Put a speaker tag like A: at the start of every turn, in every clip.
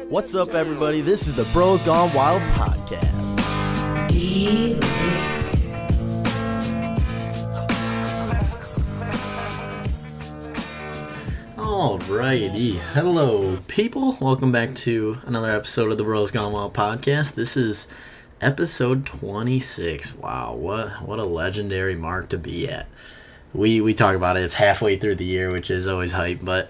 A: What's up, everybody? This is the Bros Gone Wild podcast. Alrighty. Hello, people. Welcome back to another episode of the Bros Gone Wild podcast. This is episode 26. Wow, what a legendary mark to be at. We talk about it. It's halfway through the year, which is always hype, but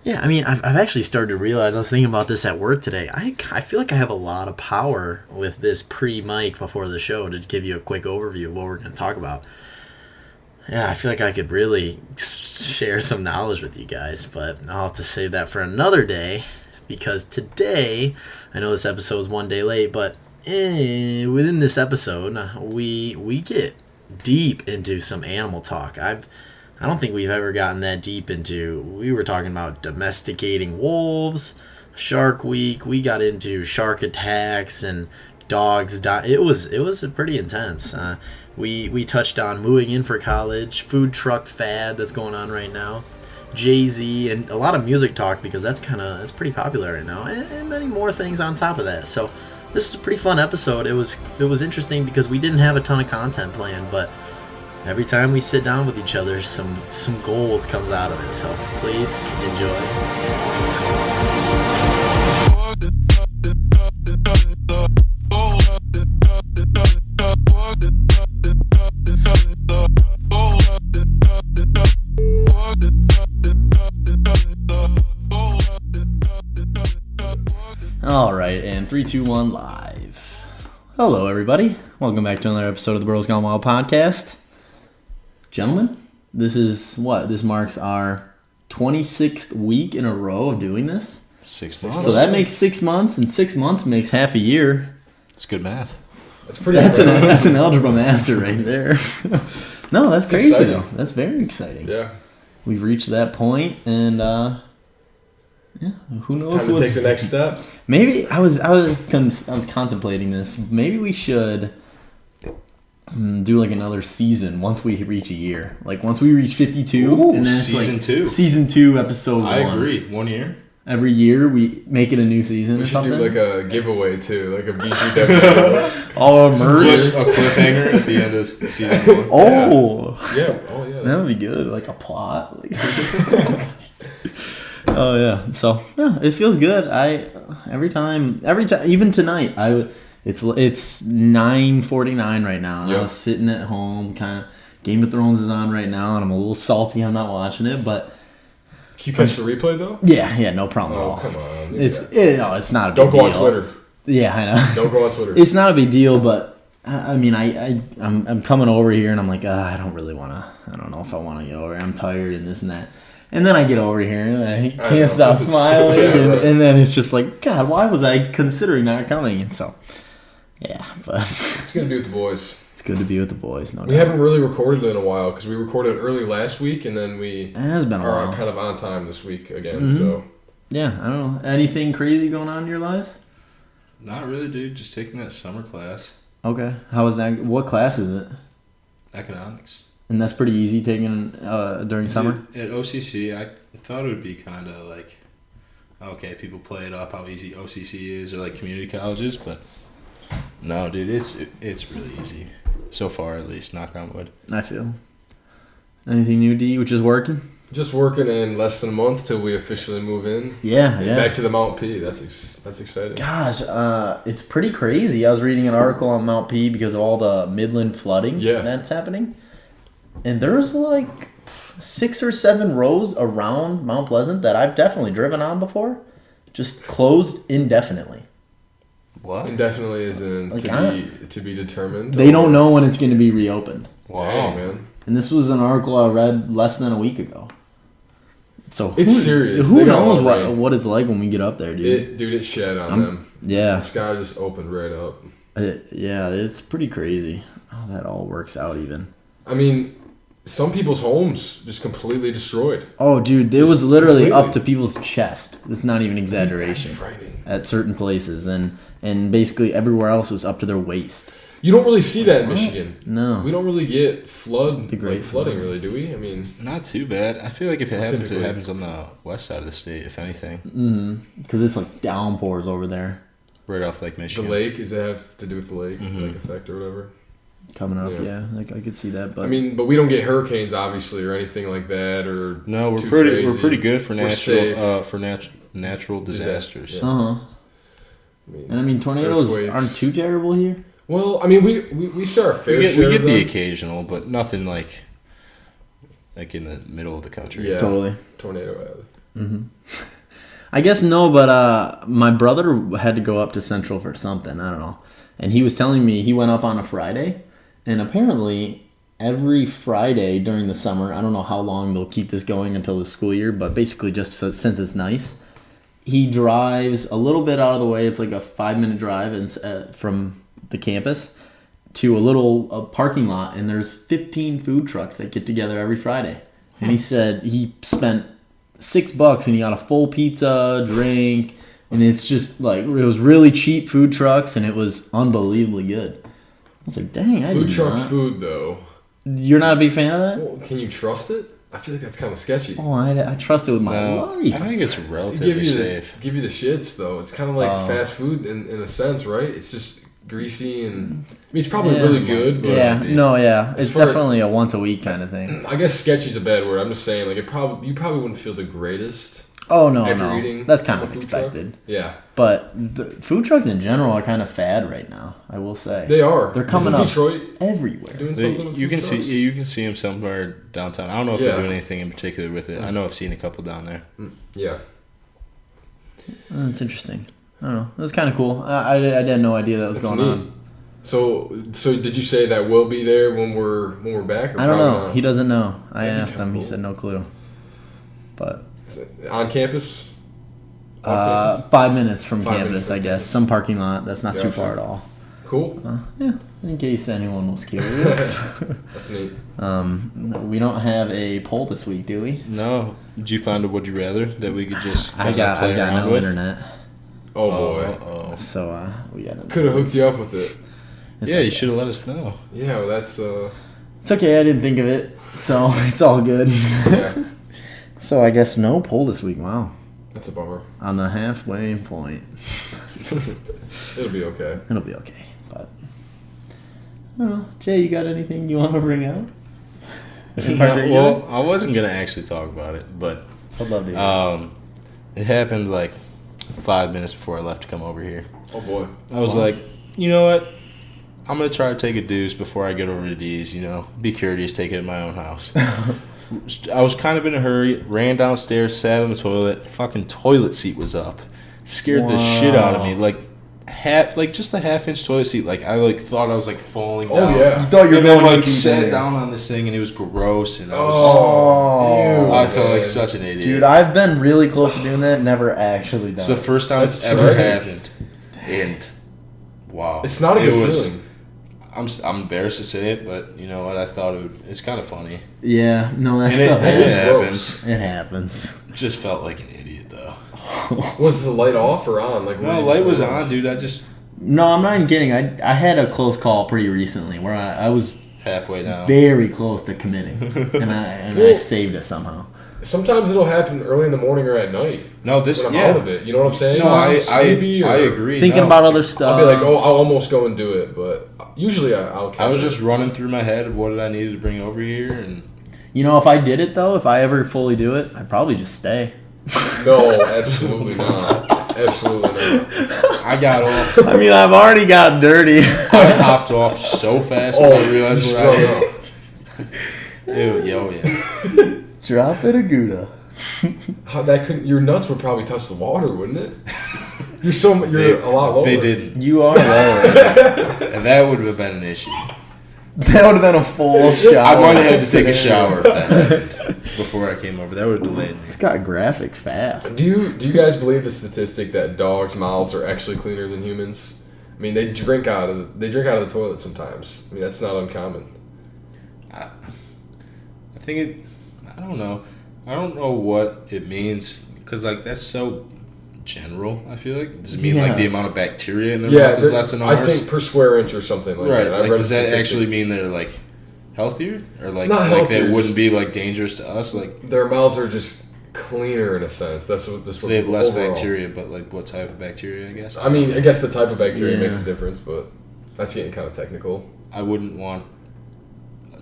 A: yeah, I mean, I've actually started to realize, I was thinking about this at work today, I feel like I have a lot of power with this pre-mic before the show to give you a quick overview of what we're going to talk about. Yeah, I feel like I could really share some knowledge with you guys, but I'll have to save that for another day, because today, I know this episode is one day late, but within this episode, we get deep into some animal talk. I don't think we've ever gotten that deep into. We were talking about domesticating wolves, Shark Week. We got into shark attacks and dogs die. It was pretty intense. We touched on moving in for college, food truck fad that's going on right now, Jay-Z, and a lot of music talk, because that's pretty popular right now, and many more things on top of that. So this is a pretty fun episode. It was interesting because we didn't have a ton of content planned, but every time we sit down with each other, some gold comes out of it. So please enjoy. All right, and 3, 2, 1, live. Hello, everybody. Welcome back to another episode of the Bros Gone Wild podcast. Gentlemen, this marks our 26th week in a row of doing this.
B: 6 months.
A: So that makes 6 months, and 6 months makes half a year.
B: It's good math.
A: That's an algebra master right there. No, that's crazy, exciting. Though. That's very exciting.
C: Yeah.
A: We've reached that point, and who knows?
C: Time to take the next step.
A: Maybe I was contemplating this. Maybe we should do like another season once we reach a year. Like once we reach 52, and then it's
B: season 2.
A: Season 2, episode 1.
B: I agree. 1 year.
A: Every year we make it a new season or something.
C: We should do like a giveaway too, like a BGW.
A: All merge.
B: A cliffhanger at the end of season 1.
A: Oh.
C: Yeah. Oh yeah.
A: That would be good. Like a plot. Oh yeah. So yeah, it feels good. Every time, even tonight, it's 9:49 right now. And I was sitting at home, kind of. Game of Thrones is on right now, and I'm a little salty. I'm not watching it, but.
C: Can you catch the replay though?
A: Yeah, no problem at all.
C: Oh come on.
A: It's not a big deal.
C: Don't go on Twitter.
A: Yeah, I know.
C: Don't go on Twitter.
A: It's not a big deal, but I mean, I'm coming over here, and I'm like, I don't really want to. I don't know if I want to get over here. I'm tired and this and that. And then I get over here and I can't stop smiling, and then it's just like, God, why was I considering not coming? And so, yeah, but
C: it's good to be with the boys.
A: It's good to be with the boys. No doubt.
C: We haven't really recorded in a while because we recorded early last week, and then
A: it has been a while.
C: Kind of on time this week again.
A: Mm-hmm.
C: So
A: yeah, I don't know. Anything crazy going on in your lives?
B: Not really, dude. Just taking that summer class.
A: Okay, how was that? What class is it?
B: Economics.
A: And that's pretty easy taking during summer?
B: At OCC, I thought it would be kind of like, okay, people play it up how easy OCC is, or like community colleges, but no, dude, it's really easy. So far, at least, knock on wood.
A: I feel. Anything new, D, which is working?
C: just working in less than a month till we officially move in.
A: Yeah.
C: Back to the Mount P. That's exciting.
A: Gosh, it's pretty crazy. I was reading an article on Mount P because of all the Midland flooding that's happening. And there's like 6 or 7 rows around Mount Pleasant that I've definitely driven on before. Just closed indefinitely.
B: What?
C: Indefinitely is in to be determined.
A: They don't know when it's going to be reopened.
B: Wow.
C: Dang, man.
A: And this was an article I read less than a week ago. So
C: it's serious.
A: Who knows what it's like when we get up there, dude?
C: It's shed on them.
A: Yeah.
C: The sky just opened right up.
A: It's pretty crazy how that all works out even.
C: I mean, some people's homes just completely destroyed.
A: Oh, dude, it was literally up to people's chest. It's not even exaggeration.
C: Frightening.
A: At certain places, and basically everywhere else was up to their waist.
C: You don't really see that in Michigan.
A: No.
C: We don't really get
A: The great
C: flooding,
A: flood.
C: really, do we? I mean,
B: Not too bad. I feel like if it happens, it
C: typically.
B: happens on the west side of the state, if anything.
A: Because it's like downpours over there
B: Right off Lake
C: the
B: Michigan.
C: lake, does that have to do with the lake,
B: Mhm.
C: lake effect or whatever?
A: coming up.
C: Yeah.
A: Yeah, like I could see that. But
C: I mean, but we don't get hurricanes, obviously, or anything like that, or
B: No, we're
C: too
B: pretty
C: crazy.
B: good for
C: We're safe.
B: natural disasters.
C: Yeah.
A: uh-huh.
C: I
A: And I mean, tornadoes
C: Earthquakes.
A: aren't too terrible here.
C: well, I mean, we saw our fair
B: We get
C: share of
B: the
C: them.
B: occasional, but nothing like in the middle of the country.
C: Yeah.
A: Totally.
C: Tornado alley.
A: I guess no, but my brother had to go up to Central for something. I don't know. And he was telling me he went up on a Friday. And apparently, every Friday during the summer, I don't know how long they'll keep this going until the school year, but basically just since it's nice, he drives a little bit out of the way. It's like a 5-minute drive from the campus to a parking lot, and there's 15 food trucks that get together every Friday. And he said he spent $6 and he got a full pizza, drink, and it's just like it was really cheap food trucks, and it was unbelievably good. I was like, dang, I
C: Food
A: did
C: truck
A: not.
C: food, though.
A: You're not a big fan of that?
C: Well, can you trust it? I feel like that's kind of sketchy.
A: Oh, I trust it with my
B: No,
A: life.
B: I think it's
C: It
B: relatively safe.
C: give you the shits, though. It's kind of like
A: Oh.
C: fast food in a sense, right? It's just greasy and I mean, it's probably
A: Yeah.
C: really good. But
A: Yeah, it's
C: far-
A: definitely a once a week kind of thing.
C: I guess sketchy's a bad word. I'm just saying, like you probably wouldn't feel the greatest.
A: Oh no,
C: After
A: no,
C: eating
A: that's kind
C: a
A: of
C: food truck?
A: expected.
C: Yeah,
A: But the food trucks in general are kind of fad right now. I will say
C: they are.
A: They're coming
C: Isn't
A: up
C: Detroit
A: everywhere.
C: doing something. With
B: You
C: food
B: can see
C: trucks?
B: you can see them somewhere downtown. I don't know if
C: Yeah.
B: they're doing anything in particular with it. I know I've seen a couple down there.
C: Yeah.
A: Oh, that's interesting. I don't know. It was kind of cool. I had no idea that was
C: That's
A: going
C: neat.
A: on.
C: So did you say that we'll be there when we're back? Or
A: I don't know.
C: probably
A: He doesn't know. I
C: That'd be
A: asked him. He
C: cool.
A: said no clue. But
C: not? On campus. Off campus?
A: 5 minutes from
C: 5 minutes
A: campus,
C: from
A: I guess.
C: campus.
A: Some parking lot. That's not too
C: Gotcha.
A: far at all.
C: Cool.
A: Yeah, in case anyone was curious.
C: That's neat.
A: We don't have a poll this week, do we?
B: No, did you find a would you rather that we could just
A: I
B: kinda
A: got
B: play around
A: no
B: with?
A: internet,
C: Oh boy.
B: Oh,
A: so we got.
C: Could have hooked you up with it.
A: It's
B: yeah,
A: okay.
B: you should have let us know.
C: Yeah, well, that's
A: It's okay. I didn't think of it, so it's all good.
C: yeah,
A: So I guess no poll this week. Wow,
C: that's a bummer.
A: on the halfway point,
C: It'll be okay.
A: it'll be okay. But I don't know. Jay, you got anything you want to bring out? In particular?
B: Well, I wasn't gonna actually talk about it, but
A: I'd love to hear.
B: it happened like 5 minutes before I left to come over here.
C: Oh boy.
B: I was
A: Wow.
B: like, you know what? I'm gonna try to take a deuce before I get over to D's. You know, be courteous, take it in my own house. I was kind of in a hurry. Ran downstairs, sat on the toilet. Fucking toilet seat was up. Scared the shit out of me.
A: Wow.
B: Like just a half-inch toilet seat. Like I thought I was like falling
C: Oh
B: down.
C: yeah.
A: thought
B: And then sat down on this thing and it was gross and I was.
A: Oh.
C: ew,
B: I felt like
C: man.
B: such an idiot.
A: Dude, I've been really close to doing that. Never actually done.
B: It's the
A: it.
B: first time
C: That's
B: it's ever
C: tragic.
B: happened. And wow,
C: It's not a
B: It
C: good
B: was-
C: feeling.
B: I'm embarrassed to say it, but you know what? I thought it's kind of funny.
A: Yeah, no, that
B: And
A: stuff
B: it
C: is
A: happens.
C: gross.
A: It happens.
B: Just felt like an idiot though.
C: Was the light off or on? Like
B: No, light was on, dude. I just
A: No, I'm not even kidding. I had a close call pretty recently where I was
B: halfway down.
A: very close to committing, and I
C: Well-
A: saved it somehow.
C: Sometimes it'll happen early in the morning or at night
B: No, this
C: when I'm
B: yeah.
C: out of it. You know what I'm saying?
B: No, I
C: Sleepy or-
B: agree.
A: Thinking
B: no.
A: about other stuff.
C: I'll be like, oh, I'll almost go and do it, but usually I'll catch
B: I was
C: it.
B: just running through my head of what did I needed to bring over here, and
A: You know, if I did it though, if I ever fully do it, I'd probably just stay.
C: No, absolutely not. Absolutely not.
B: I got off.
A: I mean, I've already got dirty.
B: I hopped off so fast when I realized
C: just
B: what I
C: run
B: did. Dude, yeah.
A: Drop it a Gouda.
C: How that couldn't? Your nuts would probably touch the water, wouldn't it? You're a lot lower.
B: They didn't,
A: You are lower.
B: and that would have been an issue.
A: That would have been a full shower.
B: I might have had to take a shower if that happened before I came over. That would have delayed me.
A: It's got graphic fast.
C: Do you guys believe the statistic that dogs' mouths are actually cleaner than humans? I mean, they drink out of the toilet sometimes. I mean, that's not uncommon.
B: I think it. I don't know. I don't know what it means because like that's so general, I feel like. Does it mean like
A: Yeah.
B: the amount of bacteria in their
C: Yeah,
B: mouth is less than
C: I
B: ours?
C: think per square inch or something like
B: Right.
C: that. I
B: Like,
C: read a
B: does that
C: statistic.
B: actually mean they're like healthier? Or like
C: Not
B: like
C: healthier,
B: they wouldn't
C: just-
B: be like dangerous to us? Like
C: Their mouths are just cleaner in a sense. That's what this.
B: so they have less
C: overall.
B: bacteria, but like what type of bacteria, I guess?
C: I mean, I guess the type of bacteria
A: Yeah.
C: makes a difference, but that's getting kind of technical.
B: I wouldn't want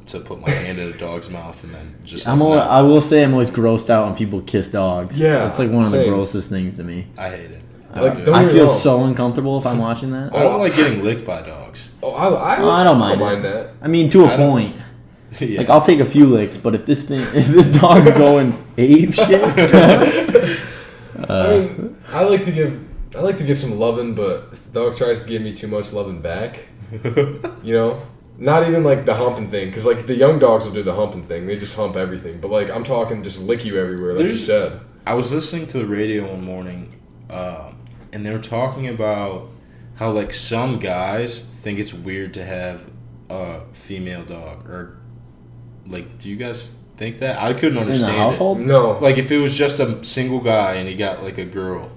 B: to put my hand in a dog's mouth and then just
A: I will say I'm always grossed out when people kiss dogs.
C: Yeah,
A: It's like one of the
C: same.
A: grossest things to me.
B: I hate it.
C: Like,
B: Don't
A: I
C: get me
A: feel
C: wrong.
A: so uncomfortable if I'm watching that.
B: I don't like getting licked by dogs.
C: Oh, I
A: don't mind
C: that.
A: I mean, to a
B: I don't-
A: point.
B: Yeah.
A: Like I'll take a few licks, but if this dog going ape shit,
C: I mean, I like to give some loving, but if the dog tries to give me too much loving back, you know, not even like the humping thing, because like the young dogs will do the humping thing. They just hump everything, but like I'm talking just lick you everywhere, like you
B: There's-
C: said.
B: I was listening to the radio one morning, and they were talking about how like some guys think it's weird to have a female dog, or like, do you guys think that? I couldn't
A: in the
B: understand
A: household.
C: No,
B: it. Like if it was just a single guy and he got like a girl,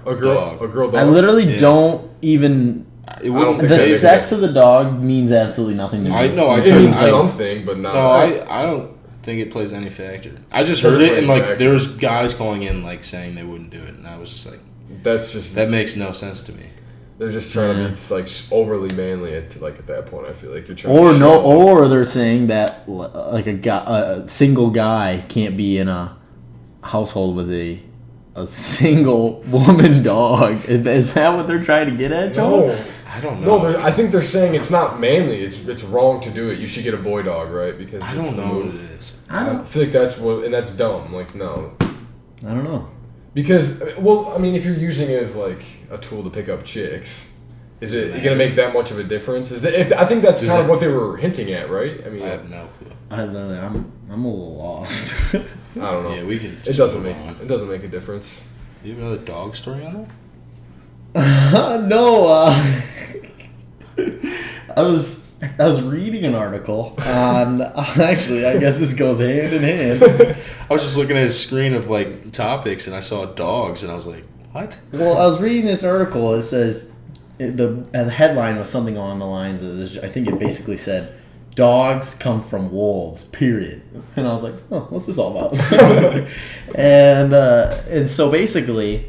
C: a girl
B: dog.
C: dog.
A: I literally
B: Yeah.
A: don't even.
B: it wouldn't.
C: think
A: The
C: they-
A: sex of the dog means absolutely nothing to me.
B: I know, I
C: It
B: couldn't-
C: means
B: I-
C: something, but not.
B: No, I don't think it plays any factor. I just
C: Doesn't
B: heard it,
C: play
B: and
C: any
B: like
C: factor.
B: there was guys calling in like saying they wouldn't do it, and I was just like,
C: That's just
B: that makes no sense to me.
C: they're just trying
A: Yeah.
C: to be like overly manly at that point. I feel like you're trying.
A: Or
C: to
A: no,
C: show off.
A: or they're saying that like a single guy can't be in a household with a single woman dog. Is that what they're trying to get at, Joe?
C: No.
B: I don't know.
C: No, I think they're saying it's not manly. It's wrong to do it. You should get a boy dog, right? Because
B: I
C: it's
B: don't
C: the
B: know what
C: move.
B: it is.
A: I
C: I
A: don't.
C: feel like that's what, and that's dumb. Like, no,
A: I don't know.
C: because well, I mean, if you're using it as like a tool to pick up chicks, is it gonna make that much of a difference? I think that's
B: Does
C: kind of
B: it-
C: what they were hinting at, right? I mean,
B: I have no clue.
A: I'm a little lost.
C: I don't know.
B: Yeah, we can.
C: It
B: just
C: doesn't
B: move
C: make
B: on.
C: it doesn't make a difference.
B: Do you have another dog story on there?
A: No, I was reading an article on. Actually, I guess this goes hand in hand.
B: I was just looking at a screen of like topics, and I saw dogs, and I was like, "What?"
A: Well, I was reading this article. It says the headline was something along the lines of this. I think it basically said, "Dogs come from wolves." Period. And I was like, "Oh, what's this all about?" and so basically,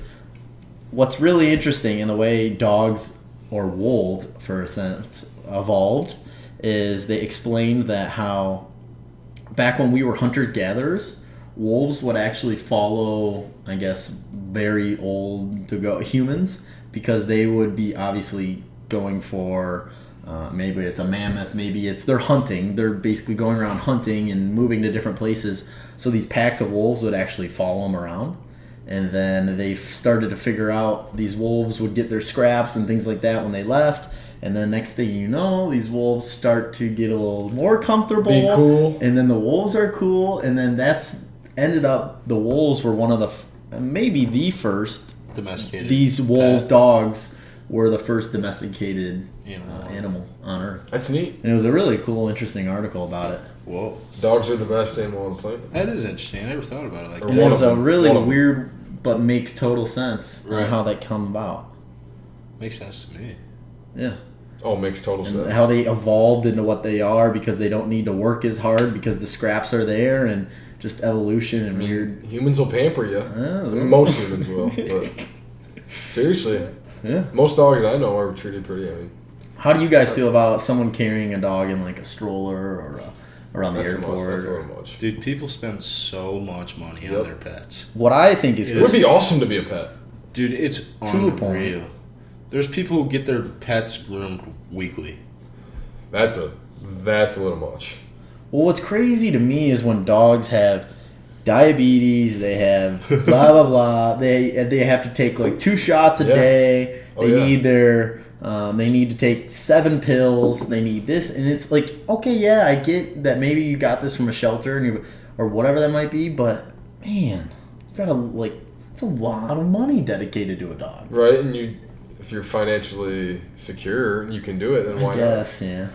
A: what's really interesting in the way dogs or wolves, for a sense, evolved is they explained that how back when we were hunter-gatherers, wolves would actually follow, I guess, very old to go humans, because they would be obviously going for maybe it's a mammoth, maybe it's they're hunting. They're basically going around hunting and moving to different places. So these packs of wolves would actually follow them around. And then they started to figure out these wolves would get their scraps and things like that when they left. And then next thing you know, these wolves start to get a little more comfortable.
C: Be cool.
A: And then the wolves are cool. And then that's ended up, the wolves were one of the, maybe the first,
B: Domesticated.
A: these wolves,
B: pet,
A: dogs were the first domesticated
B: animal.
A: animal on Earth.
C: That's neat.
A: And it was a really cool, interesting article about it.
B: Whoa,
C: Dogs are the best animal on the planet.
B: that is interesting. I never thought about it like
C: Or
B: that.
A: And
C: one
A: it's
C: of
A: a
C: them.
A: really
C: One of them.
A: weird, but makes total sense on
B: Right.
A: how that come about.
B: Makes sense to me.
A: Yeah.
C: Oh, makes total
A: And
C: sense.
A: how they evolved into what they are because they don't need to work as hard because the scraps are there, and just evolution and weird.
C: Humans will pamper you.
A: Oh,
C: Most humans will, but seriously,
A: Yeah.
C: most dogs I know are treated pretty. I mean,
A: How do you guys feel about someone carrying a dog in like a stroller or around the
C: that's
A: airport?
C: that's a
A: or-
C: little much.
B: Dude, people spend so much money
C: Yep.
B: on their pets.
A: What I think is
C: It would be awesome to be a pet.
B: Dude, it's
A: To a point.
B: unreal. There's people who get their pets groomed weekly.
C: That's a little much.
A: Well, what's crazy to me is when dogs have diabetes, they have blah blah blah. They have to take like 2 shots a
C: Yeah.
A: day.
C: Oh,
A: They
C: yeah.
A: need they need to take 7 pills. They need this, and it's like, okay, yeah, I get that maybe you got this from a shelter and or whatever that might be, but man, you gotta like, it's a lot of money dedicated to a dog.
C: Right, and if you're financially secure and you can do it, then why
A: I guess, yeah.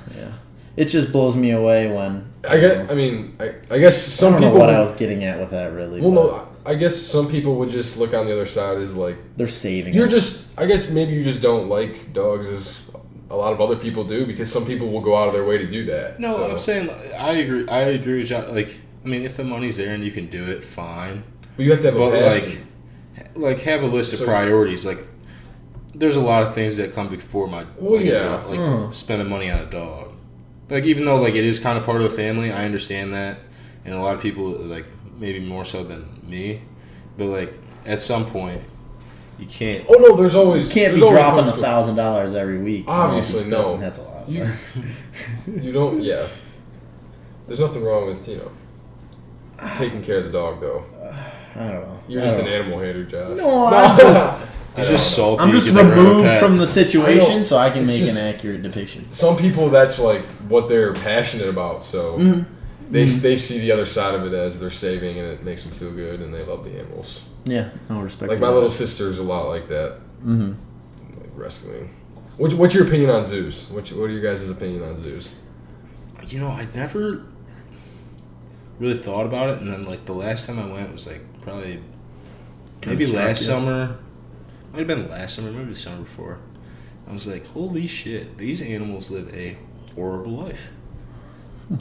A: It just blows me away when
C: not? I guess some
A: I don't know
C: people.
A: what I was getting at with that really.
C: Well,
A: but-
C: no, I guess some people would just look on the other side as like
A: They're saving.
C: you're
A: it.
C: just. I guess maybe you just don't like dogs as a lot of other people do because some people will go out of their way to do that.
B: No,
C: so.
B: I'm saying I agree. I agree with you. Like, I mean, if the money's there and you can do it, fine.
C: But you have to have a
B: But
C: passion.
B: like have a list of
C: So-
B: priorities. Like, there's a lot of things that come before my
C: Well,
B: like,
C: yeah.
B: like spending money on a dog. Like, even though like it is kind of part of the family, I understand that, and a lot of people like maybe more so than me, but like at some point, you can't.
C: Oh no, there's always
A: You can't be
C: there's always
A: dropping
C: comes to-
A: $1,000 every week.
C: Obviously,
A: You know, if
C: no.
A: it's That's a lot.
C: You, you don't. Yeah. There's nothing wrong with taking care of the dog though.
A: I don't know.
C: You're
A: I
C: just
A: don't
C: an
A: know.
C: animal hater, Josh.
A: No, I'm just.
B: It's just salty.
A: I'm just
B: you never had a
A: removed
B: pet.
A: from the situation,
C: I know.
A: so I can
C: It's
A: make
C: just-
A: an accurate depiction.
C: Some people, that's like what they're passionate about. So
A: Mm-hmm.
C: they see the other side of it as they're saving, and it makes them feel good, and they love the animals.
A: Yeah, no respect.
C: Like
A: to
C: my
A: that.
C: little sister's a lot like that.
A: Mm-hmm.
C: Like rescuing. What's your opinion on zoos? What are your guys' opinion on zoos?
B: You know, I never really thought about it, and then like the last time I went was like probably maybe
A: Shock
B: last
A: you.
B: summer. Might have been last summer, maybe the summer before. I was like, holy shit, these animals live a horrible life.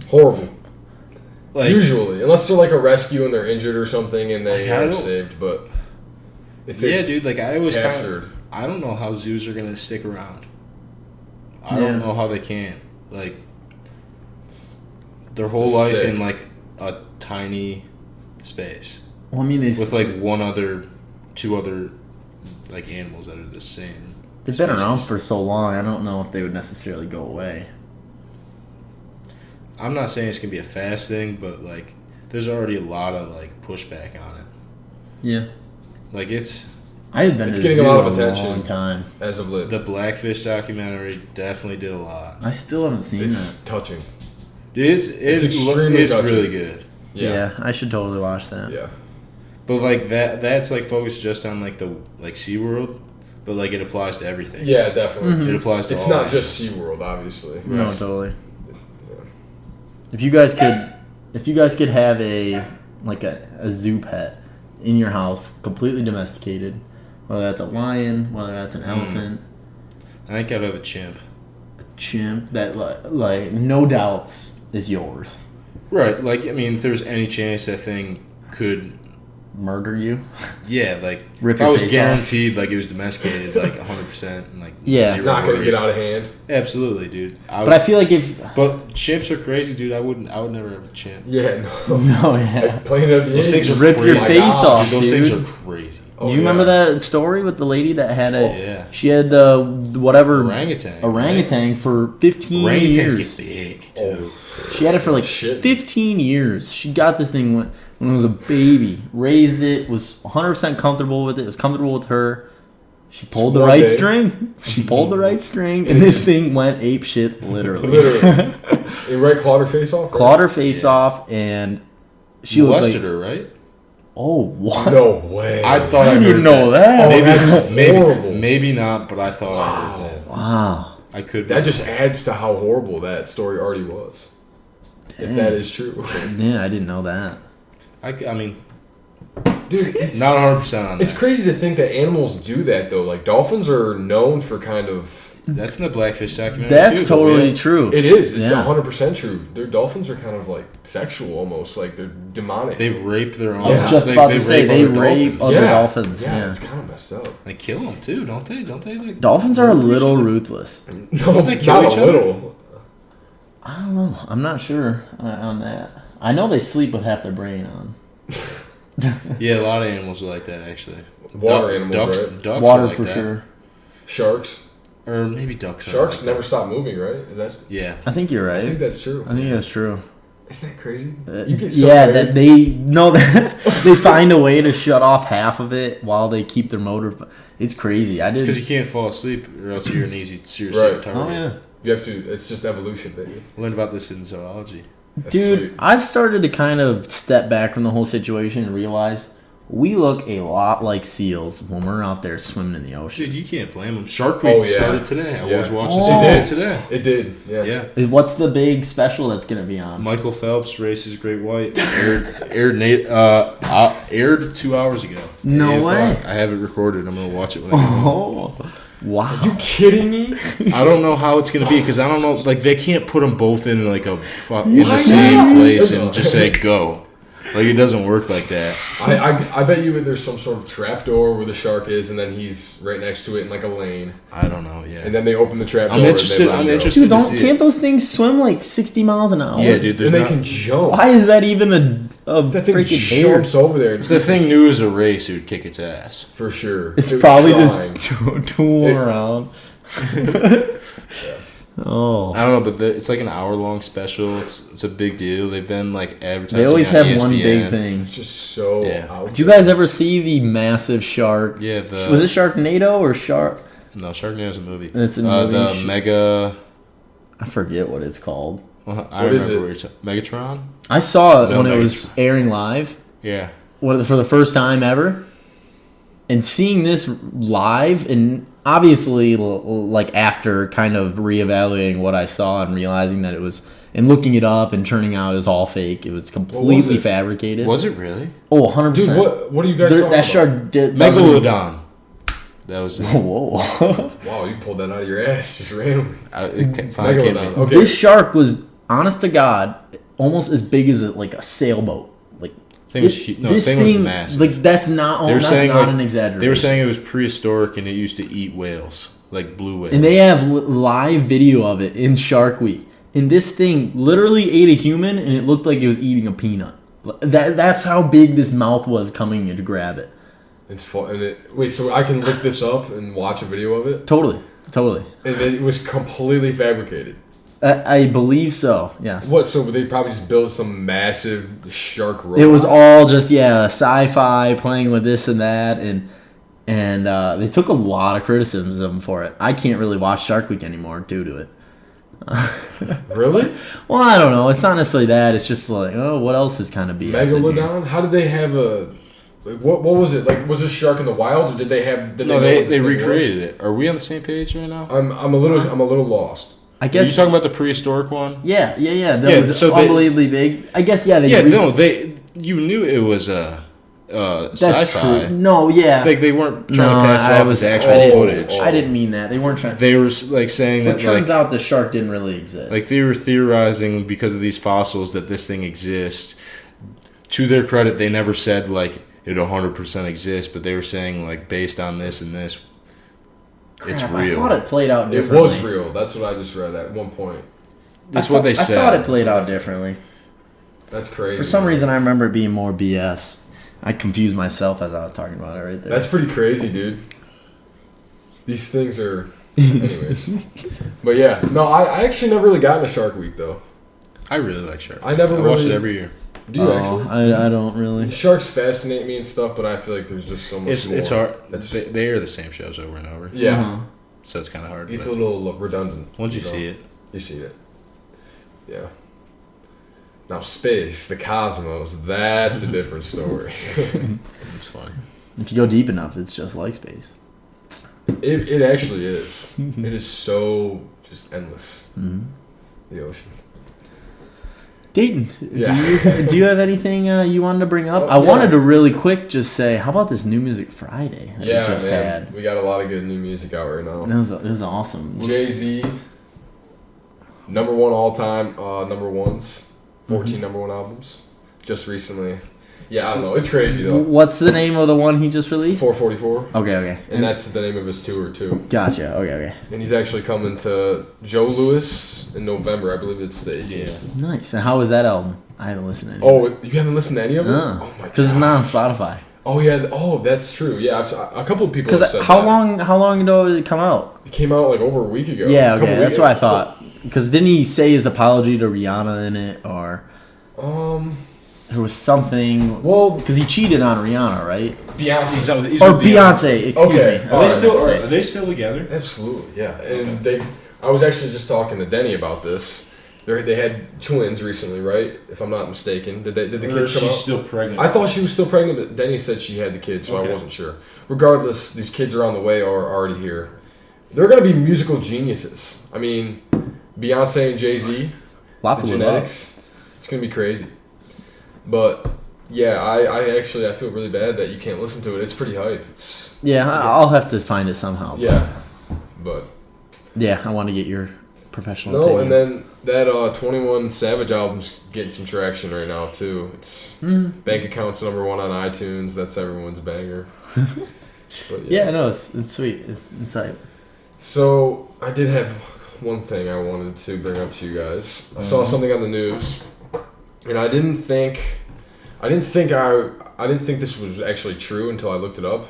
C: Horrible.
B: Like,
C: Usually, unless they're like a rescue and they're injured or something and they
B: Like, I
C: are
B: don't-
C: saved, but if
B: yeah,
C: it's
B: dude, like I always kind
C: captured,
B: of, I don't know how zoos are gonna stick around. I
A: Yeah.
B: don't know how they can. Like, their whole
C: just
B: life
C: sick.
B: in like a tiny space
A: Well, I mean,
B: with like two other like animals that are the same.
A: they've been around
B: species.
A: for so long. I don't know if they would necessarily go away.
B: I'm not saying it's gonna be a fast thing, but like there's already a lot of like pushback on it.
A: Yeah,
B: Like it's
A: I have been
C: It's
A: to the
C: getting
A: zoo
C: a lot of
A: in a
C: attention.
A: long time.
C: as of late,
B: the Blackfish documentary definitely did a lot.
A: I still haven't seen
C: it's touching.
B: Dude, it's
C: extremely
B: it's
C: touching.
B: really good.
A: that.
C: Yeah,
A: Yeah, I should totally watch that.
C: yeah.
B: But like that's like focused just on like the like SeaWorld, but like it applies to everything.
C: Yeah, definitely.
A: Mm-hmm.
B: It applies to
C: It's
B: all
C: not just
B: animals.
C: SeaWorld, obviously.
A: No,
C: Yes.
A: totally.
C: Yeah.
A: If you guys could have a zoo pet in your house, completely domesticated, whether that's a lion, whether that's an elephant,
B: I think I'd have a chimp.
A: chimp, that like no doubts is yours.
B: Right, like I mean if there's any chance that thing could
A: Murder you?
B: yeah, like
A: Rip
B: if I
A: your
B: was
A: face
B: guaranteed like it was domesticated like 100% and like
A: Yeah.
B: zero
C: Not gonna
B: worries.
C: get out of hand.
B: Absolutely, dude.
A: But I feel like if
B: But chimps are crazy, dude. I would never have a chimp.
C: Yeah, no.
A: no, yeah.
C: Like playing NBA.
B: Those things are
A: Rip your
B: crazy.
A: face off,
B: Dude, those things
A: dude.
B: are crazy.
C: Oh,
A: Do you remember
C: yeah.
A: that story with the lady that had a?
B: Yeah.
A: She had the whatever
B: Orangutan.
A: orangutan for 15
B: Orangutans
A: years.
B: get big too.
A: She had it for like
C: Shit.
A: 15 years. She got this thing when it was a baby, raised it, was 100% comfortable with it, was comfortable with her. She pulled the
C: One
A: right
C: day.
A: string. She pulled the right string, and this thing went ape shit, literally.
C: Literally. You right clawed her face off? Right?
A: Clawed her face off, and she looked
B: Molested
A: like,
B: her, right?
A: oh, what?
C: No way.
B: I thought
A: I
B: I
A: didn't
B: heard
A: even know that.
C: Oh, that's horrible.
B: maybe not, but I thought I heard that.
A: Wow.
B: I could. be
C: That just
B: wrong.
C: adds to how horrible that story already was. If that is true.
A: Yeah, I didn't know that.
B: I mean,
C: Dude, it's
B: not 100% on
C: It's
B: that.
C: crazy to think that animals do that though. Like dolphins are known for kind of.
B: That's in the Blackfish documentary.
A: That's
B: too, but
A: totally
B: we-
A: true.
C: It is. It's
A: Yeah.
C: 100% true. Their dolphins are kind of like sexual almost. Like they're demonic.
B: They rape their own.
A: I was
C: Yeah.
A: just
B: they,
A: about
B: they
A: to say
B: rape
A: they
B: other
A: rape
B: dolphins.
A: other dolphins.
C: Yeah,
A: Yeah.
C: it's kind of messed up.
B: They kill them too, don't they? Don't they? Like,
A: Dolphins are a
B: murder each
A: little
B: other?
A: ruthless.
C: No,
B: Don't they kill
C: not
B: each
C: a
B: other?
C: little.
A: I don't know. I'm not sure on that. I know they sleep with half their brain on.
B: Yeah, a lot of animals are like that actually.
C: Water animals,
B: ducks,
C: right?
B: Ducks
A: Water
B: are like
A: for
B: that.
A: sure.
C: Sharks.
B: Or maybe ducks. are
C: Sharks
B: like
C: never
B: that.
C: stop moving, right? Is that?
B: Yeah.
A: I think you're
C: I think
A: right.
C: that's true.
A: I think that's true.
C: Isn't that crazy? You get so
A: Yeah,
C: tired.
A: that they no, they find a way to shut off half of it while they keep their motor. It's crazy. I did.
B: Because you can't fall asleep, or else you're an easy, serious
C: Right.
B: target.
A: Oh yeah,
C: You have to. It's just evolution thing.
B: Learned about this in zoology.
C: That's
A: dude.
C: sweet.
A: I've started to kind of step back from the whole situation and realize we look a lot like seals when we're out there swimming in the ocean.
B: Dude, you can't blame them. Shark Week started today. I was watching
A: Oh.
B: today.
C: It did. Yeah.
B: Yeah.
A: What's the big special that's going to be on?
B: Michael Phelps races great white. Aired 2 hours ago.
A: No
B: 8
A: way.
B: o'clock. I have it recorded. I'm gonna watch it when I get home.
A: Oh, wow.
C: Are you kidding me?
B: I don't know how it's gonna be because I don't know. Like they can't put them both in like in
C: Why
B: the same
C: not?
B: place and just say go. Like it doesn't work like that.
C: I bet you there's some sort of trap door where the shark is, and then he's right next to it in like a lane,
B: I don't know. Yeah.
C: and then they open the trap door.
B: I'm interested.
C: And they let
B: I'm
C: him go.
B: interested
A: Dude,
B: to see
A: can't
B: it.
A: those things swim like 60 miles an hour?
B: Yeah, dude. There's
C: And they
B: not,
C: can jump.
A: Why is that even a
C: That thing
A: freaking dare?
C: jumps over there. And
B: if the thing knew it was a race, it would kick its ass.
C: for sure.
A: It's
C: It was
A: probably
C: trying.
A: just tooling around. Oh.
B: I don't know, but it's like an hour-long special. It's a big deal. They've been like advertising.
A: They always
B: on
A: have one
B: ESPN.
A: big thing.
C: It's just so
B: Yeah.
C: out.
A: Did you guys ever see the massive shark?
B: Yeah,
A: Was it Sharknado or Shark?
B: No, Sharknado's a movie.
A: It's a movie.
B: The Mega.
A: I forget what it's called.
B: I
C: What is
B: remember
C: it?
B: what you're talking. Megatron.
A: I saw it
B: No,
A: when it
B: Megatron.
A: was airing live.
B: Yeah.
A: For the first time ever, and seeing this live, and obviously like after kind of reevaluating what I saw and realizing that it was, and looking it up and turning out it was all fake. It was completely
C: it?
A: fabricated.
B: Was it really?
A: Oh, 100%.
C: Dude, what are you guys talking
A: That
C: about?
A: shark did
B: Megalodon. That was it.
A: Whoa.
C: Wow, you pulled that out of your ass just randomly.
B: It finally came
C: Megalodon.
B: in.
C: Okay.
A: This shark was, honest to God, almost as big as like a sailboat. Like
B: Thing was hu- no,
A: this
B: thing was massive.
A: Like that's not.
B: They were
A: That's
B: saying
A: not
B: like,
A: an exaggeration.
B: They were saying it was prehistoric and it used to eat whales, like blue whales.
A: And they have live video of it in Shark Week. And this thing literally ate a human, and it looked like it was eating a peanut. That's how big this mouth was coming in to grab it.
C: It's fun. And wait, so I can look this up and watch a video of it?
A: Totally.
C: And it was completely fabricated.
A: I believe so. Yes.
C: What? So they probably just built some massive shark robot?
A: It was all just sci-fi, playing with this and that, and they took a lot of criticism for it. I can't really watch Shark Week anymore due to it.
C: Really?
A: Well, I don't know. It's not necessarily that. It's just like, oh, what else is kind of BS in here?
C: Megalodon? How did they have a? Like, what was it? Like, was this shark in the wild, or did they have? Did
B: no,
C: know
B: they
C: what this thing
B: recreated
C: was?
B: it. Are we on the same page right now?
C: I'm a little lost.
A: I
B: Are you
A: guess.
B: talking about the prehistoric one?
A: Yeah. That
B: Yeah,
A: was
B: so they-
A: unbelievably big. I guess. Yeah. They
B: Yeah, no, you knew it was
A: That's
B: sci-fi.
A: true. No, yeah.
B: Like they weren't trying
A: No,
B: to pass it
A: I
B: off
A: was-
B: as actual
A: I didn't-
B: footage.
A: I didn't mean that. They weren't trying.
B: They were like saying
A: It
B: that
A: turns
B: like
A: out the shark didn't really exist.
B: they were theorizing because of these fossils that this thing exists. To their credit, they never said like it 100% exists, but they were saying like based on this and this, it's
A: Crap, I
B: real.
A: thought it played out
C: It
A: differently.
C: was real. That's what I just read at one point.
B: That's what they said.
A: I thought it played out differently.
C: That's crazy.
A: For some reason, I remember it being more BS. I confused myself as I was talking about it right there.
C: That's pretty crazy, dude. These things are. Anyways. But yeah, no, I actually never really got into Shark Week though.
B: I really like Shark.
C: I never
B: watch it
C: really-
B: every year.
C: Do you actually?
A: I don't really.
C: Sharks fascinate me and stuff, but I feel like there's just so much.
B: It's
C: more.
B: hard.
C: That's
B: They are the same shows over and over,
C: yeah.
A: Uh-huh.
B: so it's kind of hard.
C: It's a
B: but
C: little redundant.
B: once you
C: know?
B: see it,
C: You see it. Yeah. Now space, the cosmos, that's a different story.
B: it's funny.
A: If you go deep enough, it's just like space.
C: It actually is. It is so just endless.
A: Mhm.
C: The ocean.
A: Dayton,
C: Yeah.
A: do you have anything you wanted to bring up?
C: Oh,
A: I
C: yeah.
A: wanted to really quick just say, how about this New Music Friday that
C: Yeah,
A: we just
C: man.
A: had?
C: We got a lot of good new music out right now.
A: It was awesome.
C: Jay-Z, number one all time, number ones, 14 number one albums, just recently. Yeah, I don't know. It's crazy though.
A: What's the name of the one he just released?
C: 444,
A: Okay.
C: and that's the name of his tour too.
A: Gotcha. Okay.
C: And he's actually coming to Joe Louis in November. I believe it's the 18th.
A: Nice. And how was that album? I haven't listened to any.
C: Oh, you haven't listened to any of it? Oh my god.
A: Because it's not on Spotify.
C: Oh yeah. Oh, that's true. Yeah, a couple of people have
A: Because
C: said
A: how
C: that.
A: long ago did it come out?
C: It came out like over a week ago.
A: Yeah.
C: A couple
A: Okay. That's
C: weeks
A: what I
C: ago.
A: thought. Because didn't he say his apology to Rihanna in it, or there was something?
C: Well,
A: Because he cheated on Rihanna, right?
C: Beyonce.
B: He's
A: Or
B: with
A: Beyonce. Excuse
C: Okay.
A: me.
C: Are
A: That's
C: they
A: what I
C: still-
A: meant to say.
B: they still together?
C: Absolutely, yeah. And I was actually just talking to Denny about this, They had twins recently, right? If I'm not mistaken. Did the kids come
B: she's
C: out?
B: still pregnant.
C: I thought she was still pregnant, but Denny said she had the kids, so
B: Okay.
C: I wasn't sure. Regardless, these kids are on the way or are already here. They're going to be musical geniuses. I mean, Beyonce and Jay-Z,
A: Lots
C: the
A: of
C: genetics, it's going to be crazy. But, yeah, I feel really bad that you can't listen to it. It's pretty hype. It's
A: I'll have to find it somehow.
C: Yeah, but...
A: Yeah, I want to get your professional
C: No,
A: opinion.
C: and then that 21 Savage album's getting some traction right now, too. It's Bank Account's #1 on iTunes. That's everyone's banger. But,
A: Yeah, no, it's sweet. It's hype.
C: So I did have one thing I wanted to bring up to you guys. I saw something on the news, and I didn't think this was actually true until I looked it up.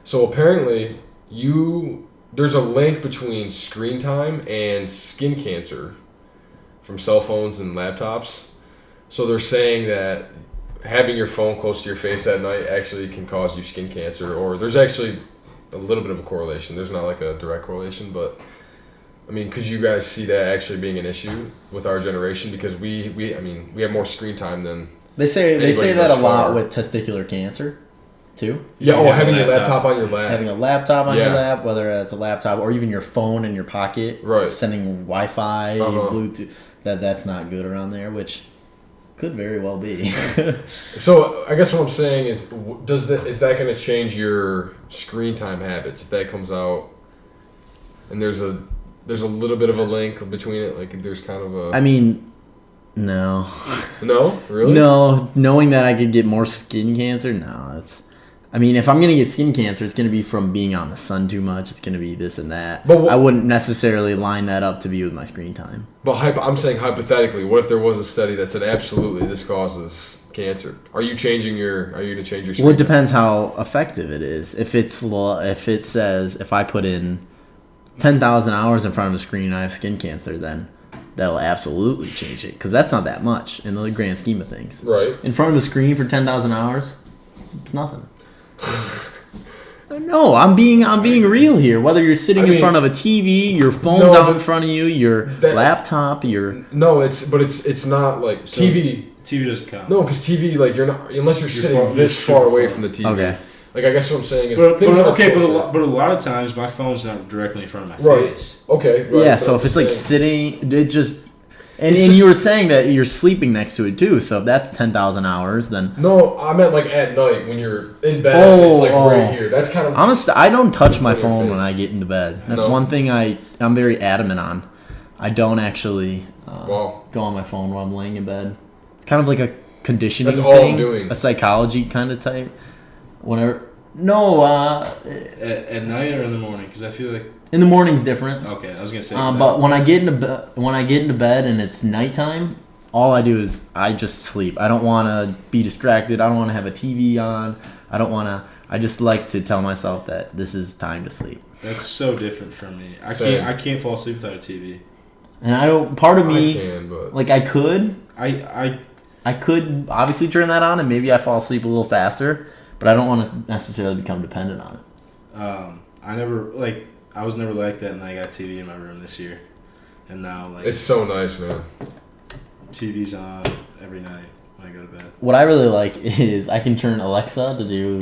C: So apparently, there's a link between screen time and skin cancer from cell phones and laptops. So they're saying that having your phone close to your face at night actually can cause you skin cancer, or there's actually a little bit of a correlation. There's not like a direct correlation, but I mean, could you guys see that actually being an issue with our generation? Because we have more screen time than
A: They say
C: Anybody
A: that a
C: thus
A: lot
C: far.
A: with testicular cancer, too.
C: having your
B: laptop.
C: laptop on your lap.
A: Having a laptop on your
C: Yeah.
A: lap, whether it's a laptop or even your phone in your pocket,
C: Right.
A: sending Wi-Fi,
C: Uh-huh.
A: Bluetooth, that's not good around there, which could very well be.
C: So I guess what I'm saying is, is that going to change your screen time habits if that comes out? And there's a little bit of a link between it, like there's kind of a
A: I mean, no.
C: no, really,
A: No, knowing that I could get more skin cancer, no, I mean, if I'm going to get skin cancer, it's going to be from being on the sun too much. It's going to be this and that.
C: But
A: I wouldn't necessarily line that up to be with my screen time.
C: But I'm saying hypothetically, what if there was a study that said absolutely this causes cancer? Are you going to change your screen
A: Well, it depends how effective it is. If it says if I put in 10,000 hours in front of a screen and I have skin cancer, then that'll absolutely change it, because that's not that much in the grand scheme of things.
C: Right.
A: In front of a screen for 10,000 hours, it's nothing. No, I'm being real here. Whether you're sitting in front of a TV, your phone's
C: No,
A: out
C: but
A: in front of you, your laptop, your
C: No, it's not like
B: So-
C: TV.
B: TV doesn't count.
C: No, because TV, like you're not unless you're sitting
B: far-
C: this
B: you're
C: far
B: super
C: away
B: far.
C: from the TV.
A: Okay.
C: Like I guess what I'm saying is,
B: But
C: things are closer.
B: a lot of times my phone's not directly in front of my
C: Right.
B: face.
C: Okay. Right,
A: yeah. So
C: but
A: if it's
C: I'm
A: like
C: saying-
A: sitting, it just and
C: It's
A: and
C: just-
A: you were saying that you're sleeping next to it too. So if that's 10,000 hours, then
C: No, I meant like at night when you're in bed. It's like
A: Oh.
C: right here. That's kind of.
A: I don't touch my
C: In front of
A: phone
C: your
A: when
C: face.
A: I get into bed. That's
C: No.
A: one thing I'm very adamant on. I don't actually
C: Wow.
A: go on my phone while I'm laying in bed. It's kind of like a conditioning
C: That's all I'm
A: thing,
C: doing.
A: a psychology kind of type. Whenever no,
B: At night or in the morning? Because I feel like
A: in the morning's different.
B: okay, I was gonna say.
A: But when I get into bed and it's nighttime, all I do is I just sleep. I don't want to be distracted. I don't want to have a TV on. I just like to tell myself that this is time to sleep.
B: That's so different from me.
C: Same.
B: I can't fall asleep without a TV.
A: And I don't. Part of
C: I
A: me,
C: can, but
A: like I could
B: I
A: could obviously turn that on and maybe I fall asleep a little faster, but I don't want to necessarily become dependent on it.
B: I was never like that, and I got TV in my room this year, and now like
C: it's so nice, man.
B: TV's on every night when I go to bed.
A: What I really like is I can turn Alexa to do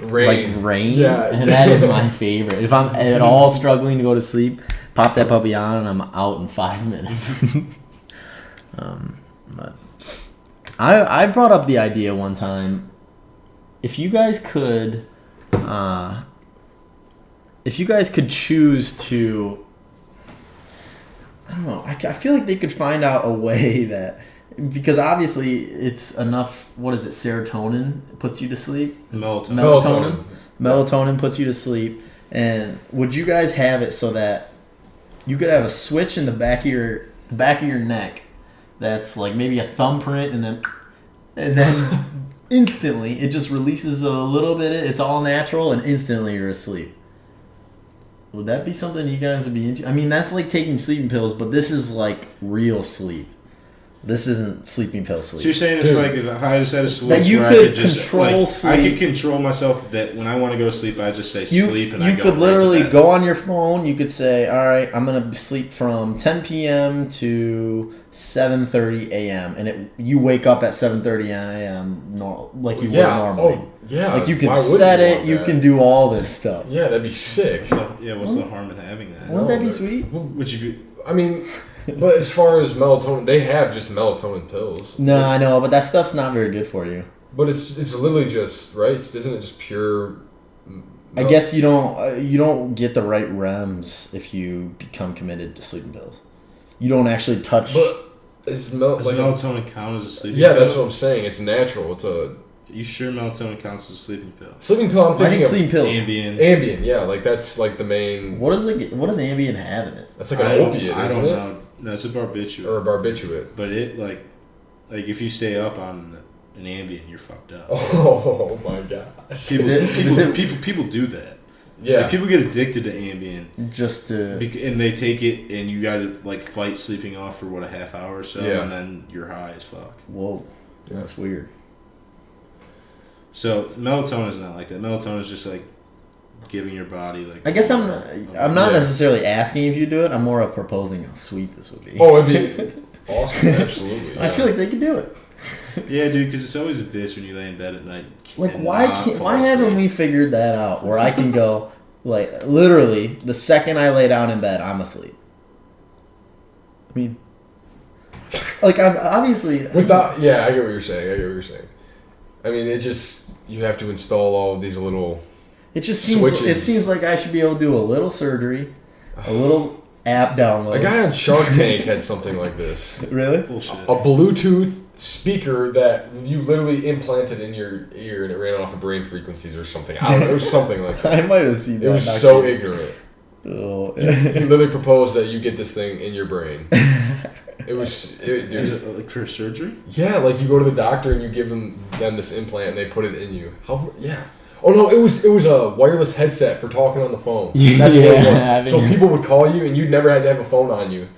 C: Rain.
A: like rain,
C: Yeah.
A: and that is my favorite. If I'm at all struggling to go to sleep, pop that puppy on and I'm out in 5 minutes. But I brought up the idea one time. If you guys could choose to, I don't know. I feel like they could find out a way that, because obviously it's enough. What is it? Serotonin puts you to sleep.
B: Melatonin.
A: Melatonin puts you to sleep. And would you guys have it so that you could have a switch in the back of your neck that's like maybe a thumbprint, and then instantly it just releases a little bit. It's all natural, and instantly you're asleep. Would that be something you guys would be into? I mean, that's like taking sleeping pills, but this is like real sleep. This isn't sleeping pill
B: So you're
A: sleep.
B: saying if I had a set of switch
A: That you
B: where
A: could
B: I could just
A: control
B: I
A: sleep.
B: could control myself that when I want to go to sleep, I just say sleep and I
A: You
B: go
A: could
B: right
A: literally
B: to bed.
A: go on your phone. You could say, "All right, I'm gonna sleep from 10 p.m. to 7:30 a.m." and you wake up at 7:30 a.m. Like you would normally.
C: Oh, yeah.
A: Like you can
C: Why wouldn't
A: set
C: you
A: it.
C: want
A: You
C: that?
A: can do all this stuff.
C: Yeah, that'd be sick.
B: What's the harm in having that?
A: Wouldn't that be
C: No,
A: sweet?
B: Would you be?
C: I mean, but as far as melatonin, they have just melatonin pills.
A: No, I know, but that stuff's not very good for you.
C: But it's literally just right. Isn't it just pure?
A: I guess you don't get the right REMs if you become committed to sleeping pills. You don't actually touch.
C: But is
B: Does
C: like
B: melatonin count as a sleeping
C: yeah,
B: pill?
C: that's what I'm saying. It's natural. It's a
B: You sure melatonin counts as a sleeping pill?
C: sleeping pill. I'm
A: I
C: thinking
A: think
C: of
A: sleeping pills.
B: Ambien.
C: Ambien. Yeah, like that's like the main.
A: What does Ambien have in it?
C: That's like an
B: I don't
C: opiate,
B: I
C: isn't
B: don't
C: it?
B: know. No, it's a barbiturate.
C: Or a barbiturate.
B: But it like if you stay up on an Ambien, you're fucked up.
C: Oh my gosh.
B: People do that.
C: Yeah.
B: Like, people get addicted to Ambien,
A: Just to
B: and they take it, and you got to like fight sleeping off for a half hour or so,
C: Yeah.
B: and then you're high as fuck.
A: whoa, that's weird.
B: So melatonin is not like that. Melatonin is just like giving your body like.
A: I guess I'm not
C: Yeah.
A: necessarily asking if you do it. I'm more of proposing how sweet this would be.
C: Oh, it'd be awesome. Absolutely.
A: I feel like they could do it.
B: Yeah, dude, because it's always a bitch when you lay in bed at night.
A: Like
B: and
A: why
B: not fall
A: haven't
B: asleep.
A: we figured that out? Where I can go like literally the second I lay down in bed, I'm asleep. I mean, like I'm obviously
C: Without, yeah, I get what you're saying. I mean, it just you have to install all of these little.
A: It just seems
C: switches.
A: it seems like I should be able to do a little surgery, a little app download.
C: A guy on Shark Tank had something like this.
A: Really?
B: Bullshit.
C: A Bluetooth speaker that you literally implanted in your ear and it ran off of brain frequencies or something. I don't know. It was something like that.
A: I might have seen that.
C: It was
A: not
C: so
A: kidding.
C: ignorant.
A: Oh.
C: He literally proposed that you get this thing in your brain. It was, dude.
B: Is it like for surgery?
C: Yeah, like you go to the doctor and you give them this implant and they put it in you. How? Yeah. Oh no, it was a wireless headset for talking on the phone. That's what it was. So people would call you and you'd never had to have a phone on you.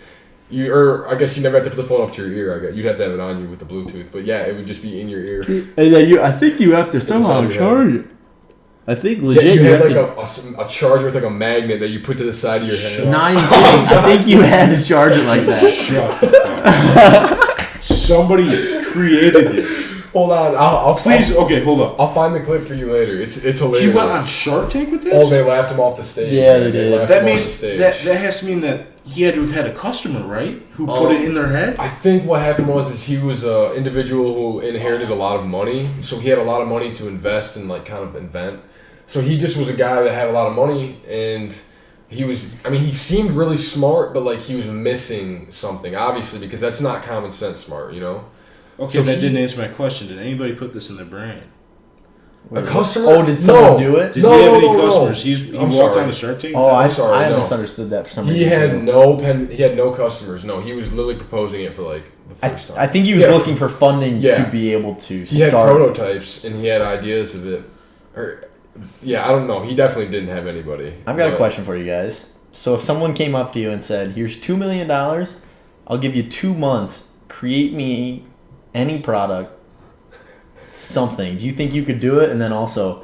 C: Or I guess you never had to put the phone up to your ear. I guess you'd have to have it on you with the Bluetooth. But yeah, it would just be in your ear.
A: And then I think you have to somehow charge it. I think
C: Yeah,
A: legit
C: you
A: you
C: had
A: have
C: like
A: to.
C: a charger with like a magnet that you put to the side of your head.
A: Not even kidding. I think you had to charge it like that.
B: Shut the fuck up. Somebody created this.
C: Hold on, I'll
B: Please, okay, hold up.
C: I'll find the clip for you later. It's hilarious.
B: He went on Shark Tank with this?
C: Oh, they laughed him off the stage.
A: Yeah,
C: man.
A: they did.
C: laughed
B: That
C: him off
B: means
C: the stage.
B: that has to mean that he had to have had a customer, right? Who put it in their head?
C: I think what happened was he was an individual who inherited a lot of money, so he had a lot of money to invest and like kind of invent. So he just was a guy that had a lot of money, and he seemed really smart, but like he was missing something, obviously, because that's not common sense smart, you know.
B: Okay,
C: So
B: that
C: he-
B: didn't answer my question. Did anybody put this in their brain?
C: A customer?
A: Oh, did someone
C: No.
A: do it?
B: Did
C: No,
B: he have
C: no,
B: any
C: no, no.
B: customers? He
C: I'm
B: walked
C: sorry.
B: on the Shark Tank?
A: Oh,
C: I'm sorry,
A: I
C: no.
A: misunderstood that for some reason.
C: He had
A: too.
C: he had no customers. No, he was literally proposing it for like the first time.
A: I think he was
C: Yeah.
A: looking for funding
C: Yeah.
A: to be able to
C: He had
A: start.
C: prototypes and he had ideas of it. Or, yeah, I don't know. He definitely didn't have anybody.
A: I've got a
C: But-
A: question for you guys. So if someone came up to you and said, "Here's $2 million, I'll give you 2 months. Create me any product, something." Do you think you could do it? And then also,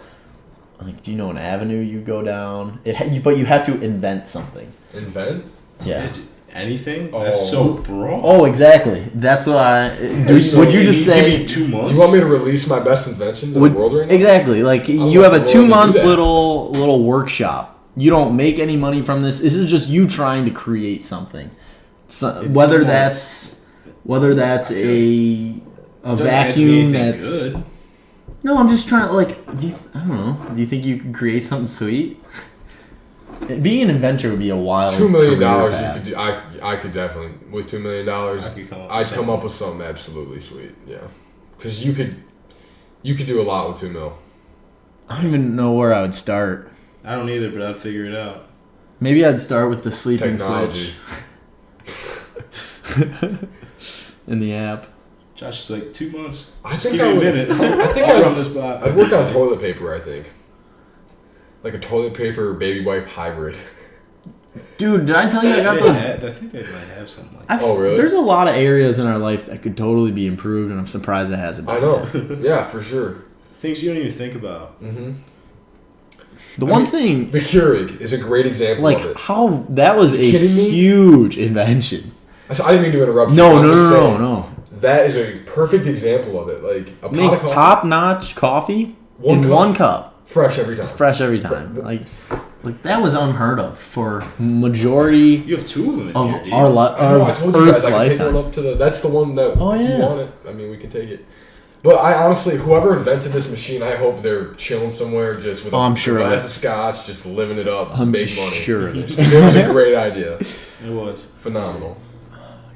A: like, do you know an avenue you go down? But you have to invent something.
C: Invent?
A: Yeah.
B: Anything?
C: Oh.
B: That's so broad.
A: Oh, exactly. That's what I.
C: So
A: Would you
B: And
A: just
B: give
A: say?
B: me 2 months?
C: You want me to release my best invention to the world right now?
A: Exactly. Like you
C: not
A: have a
C: willing to do
A: 2-month
C: that.
A: little workshop. You don't make any money from this. This is just you trying to create something. So,
B: In
A: whether
B: 2
A: that's
B: I
A: a
B: Doesn't have to be
A: vacuum
B: anything
A: that's
B: good.
A: no. I'm just trying. Like, I don't know. Do you think you could create something sweet? Being an inventor would be a wild.
C: $2 million
A: career
C: you
A: path.
C: could do. I could definitely with $2 million. I'd come up with something absolutely sweet. Yeah, because you could do a lot with $2 million.
A: I don't even know where I would start.
B: I don't either, but I'd figure it out.
A: Maybe I'd start with the sleeping
C: Technology.
A: switch in the app.
B: Josh is like 2 months.
C: I
B: Just
C: think
B: give
C: I
B: me a
C: would-
B: minute.
C: I think
B: I'll
C: I'd-
B: run this by.
C: I'd work on toilet paper. I think, like a toilet paper baby wipe hybrid.
A: Dude, did I tell you I got
B: They
A: those?
B: had- I think they might have something like that.
C: Oh, really?
A: There's a lot of areas in our life that could totally be improved, and I'm surprised it hasn't been.
C: I know. Yeah, for sure.
B: Things you don't even think about.
C: Mm-hmm.
A: The one thing,
C: The Keurig is a great example
A: like,
C: of it.
A: how that was a
C: kidding me?
A: huge invention.
C: I didn't mean to interrupt you.
A: No,
C: I'm
A: no,
C: just
A: no,
C: saying,
A: no.
C: That is a perfect example of it. Like a pot
A: Makes
C: of coffee,
A: top-notch coffee
C: One
A: in
C: cup.
A: one cup,
C: fresh every time.
A: fresh every time. Like that was unheard of for majority
B: You have two of them in
A: of
B: here, dude.
A: our
C: I know, I told you
A: Earth's
C: guys I can take one
A: lifetime.
C: up to the. That's the one that
A: Oh,
C: if
A: yeah.
C: you want it. I mean, we can take it. But I honestly, whoever invented this machine, I hope they're chilling somewhere just with
A: Oh, I'm sure of
C: glass
A: it.
C: of scotch, just living it up,
A: I'm
C: big money.
A: sure of it.
C: It was a great idea.
B: It was.
C: Phenomenal.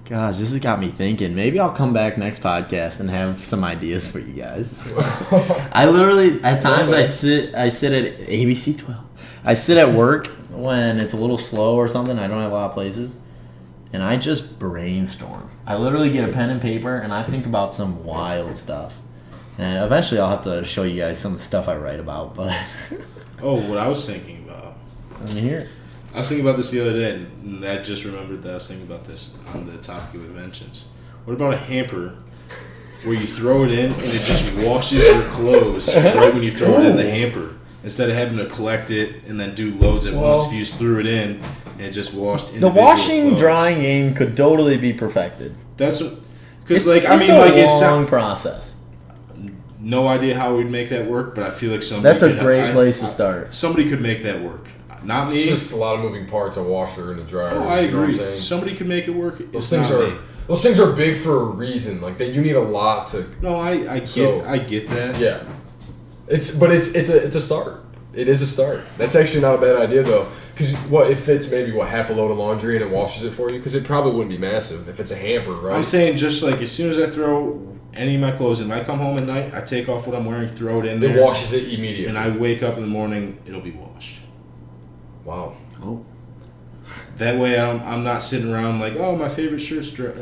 A: Gosh, this has got me thinking. Maybe I'll come back next podcast and have some ideas for you guys. I literally, at times, I sit at ABC 12. I sit at work when it's a little slow or something. I don't have a lot of places, and I just brainstorm. I literally get a pen and paper and I think about some wild stuff. And eventually, I'll have to show you guys some of the stuff I write about. But
B: Oh, what I was thinking about.
A: let me hear it.
B: I was thinking about this the other day, and I just remembered that I was thinking about this on the topic of inventions. What about a hamper where you throw it in and it just washes your clothes right when you throw it in the hamper? Instead of having to collect it and then do loads at once, if you just threw it in and it just washed
A: The
B: individual
A: washing
B: clothes.
A: drying game could totally be perfected.
B: That's because,
A: It's
B: like, I mean,
A: a
B: like,
A: long process.
B: no idea how we'd make that work, but I feel like somebody
A: That's a
B: could-
A: great place to start.
B: Somebody could make that work. Not
C: It's
B: me.
C: just a lot of moving parts, a washer and a dryer.
B: Oh, I
C: you know what I'm
B: agree.
C: saying?
B: Somebody could make it work.
C: Those
B: It's
C: things
B: not
C: are
B: me.
C: those things are big for a reason. Like that, you need a lot to.
B: No, I get
C: So-
B: I get that.
C: Yeah, it's a start. It is a start. That's actually not a bad idea though, because what it fits maybe half a load of laundry and it washes it for you. Because it probably wouldn't be massive if it's a hamper, right?
B: I'm saying just like as soon as I throw any of my clothes in, when I come home at night, I take off what I'm wearing, throw it in
C: it
B: there,
C: washes it immediately.
B: and I wake up in the morning, it'll be washed.
C: Wow.
A: Oh.
B: That way, I'm not sitting around like, oh, my favorite shirt's dirty.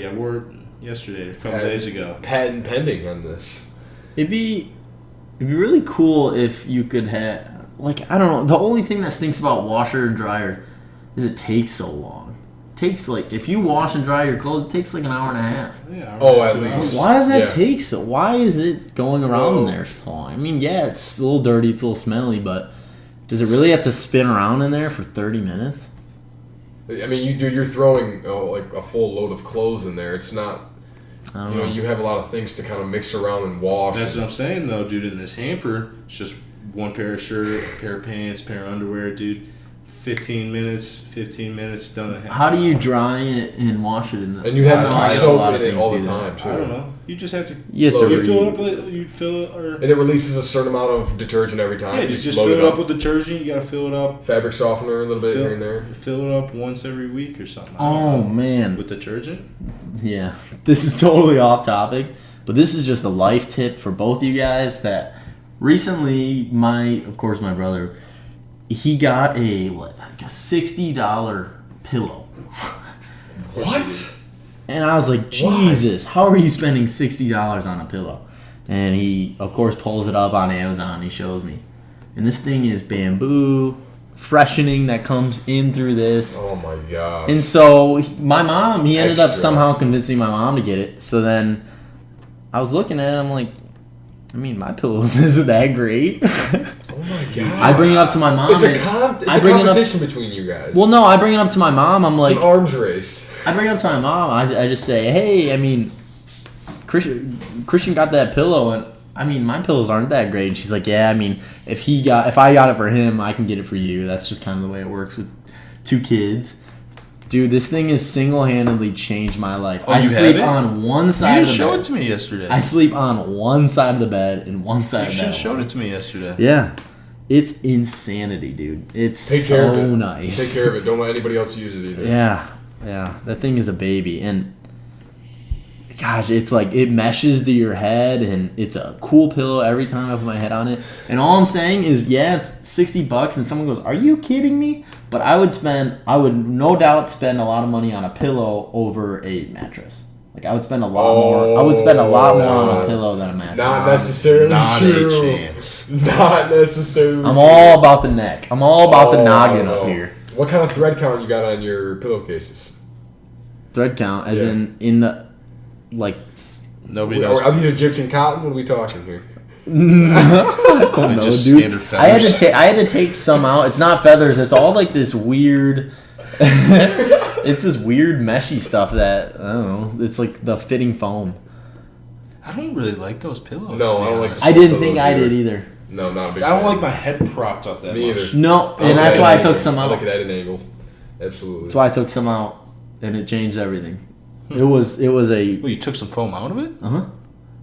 B: I wore it yesterday, or a couple days ago.
C: Patent pending on this.
A: It'd be really cool if you could have, like, I don't know, the only thing that stinks about washer and dryer is it takes so long. Takes, like, if you wash and dry your clothes, it takes like an hour and a half.
B: Yeah.
C: Oh, at
B: 2
C: least.
B: hours.
A: Why does that
C: Yeah.
A: take so? Why is it going around in
C: Well-
A: there so long? I mean, yeah, it's a little dirty, it's a little smelly, but does it really have to spin around in there for 30 minutes?
C: I mean, you're throwing like a full load of clothes in there. It's not.
A: I don't
C: You know,
A: know.
C: you have a lot of things to kind of mix around and wash.
B: That's what I'm saying, though, dude. In this hamper, it's just one pair of shirt, a pair of pants, pair of underwear, dude. 15 minutes, done in a half.
A: How do you dry it and wash it in the?
C: And you have
B: I
C: to
B: don't know,
C: keep
B: I guess
A: a lot
C: soap
A: of
C: in it
A: things
C: all
A: do
C: the
A: that.
C: time. Too.
B: I don't know. You just have to.
A: You have to
C: You
B: You fill it
A: read.
B: up. You fill it, or
C: And it releases a certain amount of detergent every time.
B: yeah, you just
C: load
B: fill it up with detergent. You gotta fill it up.
C: fabric softener a little bit
B: Fill,
C: here and there.
B: fill it up once every week or something. I
A: Oh
B: don't know.
A: man,
B: With detergent.
A: yeah. This is totally off topic, but this is just a life tip for both you guys. That recently, my brother, he got a $60 pillow.
C: What?
A: And I was like, Jesus, how are you spending $60 on a pillow? And he, of course, pulls it up on Amazon. He shows me. And this thing is bamboo, freshening that comes in through this.
C: Oh my god.
A: And so my mom, he ended up
C: Extra.
A: somehow convincing my mom to get it. So then I was looking at it, I'm like, I mean, my pillows isn't that great.
C: Oh my god.
A: I bring it up to my mom.
C: It's a,
A: and
C: it's
A: I
C: a
A: bring it up.
C: competition between you guys.
A: Well, no, I bring it up to my mom. I'm
C: it's
A: like,
C: an arms race.
A: I bring it up to my mom. I just say, hey, I mean, Christian got that pillow, and I mean, my pillows aren't that great. And she's like, yeah, I mean, if I got it for him, I can get it for you. That's just kind of the way it works with two kids. Dude, this thing has single-handedly changed my life.
B: Oh,
A: I
B: you
A: sleep
B: have it?
A: on one
B: You
A: side
B: didn't
A: of the
B: show
A: bed.
B: it to me yesterday.
A: I sleep on one side of the bed and one side
B: You
A: of the
B: should
A: bed.
B: have showed it to me yesterday.
A: Yeah. It's insanity, dude. It's
C: Take care of
A: so
C: it.
A: nice.
C: Take care of it. Don't let anybody else use it either.
A: Yeah, yeah. That thing is a baby, and gosh, it's like it meshes to your head, and it's a cool pillow every time I put my head on it. And all I'm saying is, yeah, it's $60, and someone goes, "Are you kidding me?" But I would no doubt spend a lot of money on a pillow over a mattress. Like I would spend a lot more. I would spend a lot more on a pillow than a mattress.
C: Not necessarily
B: Not
C: true.
B: a chance.
C: Not necessarily.
A: I'm all about the neck. I'm all about the noggin up here.
C: What kind of thread count you got on your pillowcases?
A: Thread count, as
C: Yeah.
A: in the like.
B: Nobody knows.
C: Are these Egyptian cotton? What are we talking here?
A: No,
B: just
A: dude.
B: standard
A: I had to
B: feathers.
A: I had to take some out. It's not feathers. It's all like this weird. It's this weird meshy stuff that I don't know. It's like the fitting foam.
B: I don't really like those pillows.
C: No,
B: to be
C: I don't like
B: honest.
A: I didn't
C: pillows
A: think I
C: either.
A: did either.
C: No, not a big
B: I don't
C: fan.
B: like my head propped up that
C: Me
B: much.
C: either.
A: No,
C: I
A: and
C: like
A: that's
C: it
A: why
C: at
A: I
C: an
A: took
C: angle.
A: some
C: I
A: out.
C: like it at an angle. Absolutely.
A: That's why I took some out, and it changed everything. It was a
B: Well, you took some foam out of it?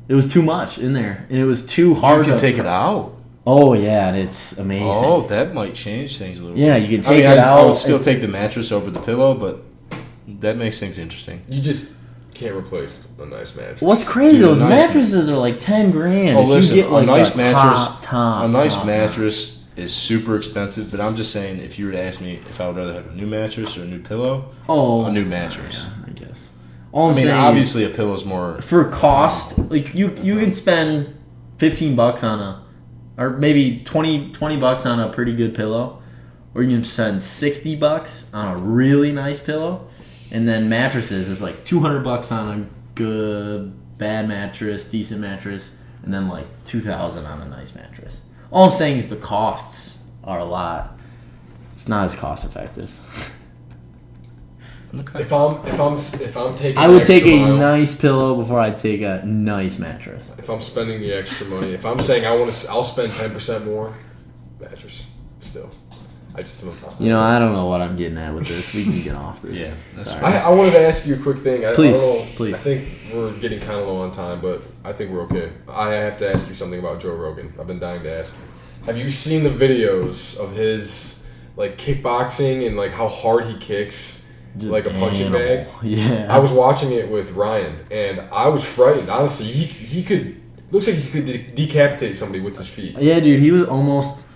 A: It was too much in there, and it was too hard.
B: You can
A: to,
B: take it out.
A: Oh yeah, and it's amazing.
B: Oh, that might change things a little
A: Yeah,
B: bit.
A: you can take it
B: I
A: out
B: would still
A: and-
B: take the mattress over the pillow, but that makes things interesting.
C: You just can't replace a nice mattress.
A: What's crazy?
B: Dude, a
A: Those
B: nice-
A: mattresses are like $10,000.
B: Oh,
A: if
B: listen,
A: you get like
B: a nice
A: a
B: mattress,
A: top,
B: a nice
A: top
B: mattress is super expensive. But I'm just saying, if you were to ask me if I would rather have a new mattress or a new pillow,
A: Oh,
B: a new mattress.
A: I guess. All I'm
B: I mean,
A: saying,
B: obviously, a pillow's more.
A: for cost, like you can spend $15 on a, or maybe 20 bucks on a pretty good pillow, or you can spend $60 on a really nice pillow, and then mattresses is like $200 on a good bad mattress, decent mattress, and then like $2,000 on a nice mattress. All I'm saying is the costs are a lot. It's not as cost effective.
B: Okay.
C: If I'm taking,
A: I would
C: the
A: take
C: extra
A: a
C: mile,
A: nice pillow before I take a nice mattress.
C: If I'm spending the extra money, if I'm saying I'll spend 10% more, mattress. Still, I just don't know.
A: You know, I don't know what I'm getting at with this. We can get off this.
B: Yeah, that's
A: Sorry.
C: I wanted to ask you a quick thing.
A: Please,
C: I don't know,
A: please.
C: I think we're getting kind of low on time, but I think we're okay. I have to ask you something about Joe Rogan. I've been dying to ask. Have you seen the videos of his like kickboxing and like how hard he kicks? Like a punching
A: Animal.
C: bag.
A: Yeah.
C: I was watching it with Ryan, and I was frightened. Honestly, he could looks like he could decapitate somebody with his feet.
A: Yeah, dude, he was almost.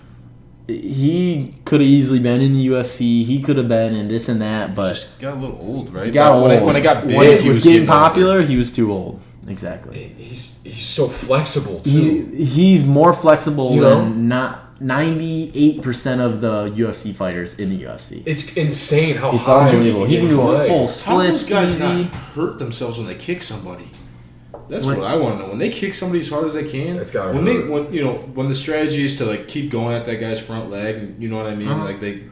A: He could have easily been in the UFC. He could have been in this and that, but
B: Just got a little old, right?
A: he got
B: But
A: old.
B: when it got big,
A: when it
B: he
A: was
B: was
A: getting
B: getting older.
A: popular, he was too old. Exactly.
C: He's so flexible too.
A: He's more flexible
C: You know?
A: than not 98% of the UFC fighters in the UFC.
C: It's insane how
A: It's
C: high
A: unbelievable. He can do a
C: leg.
A: full
B: How do
A: split
B: those guys
A: easy.
B: not hurt themselves when they kick somebody? That's
A: When-
B: what I want to know. When they kick somebody as hard as they can,
C: That's gotta
B: when
C: hurt.
B: when the strategy is to like keep going at that guy's front leg, and you know what I mean?
A: Uh-huh.
B: Like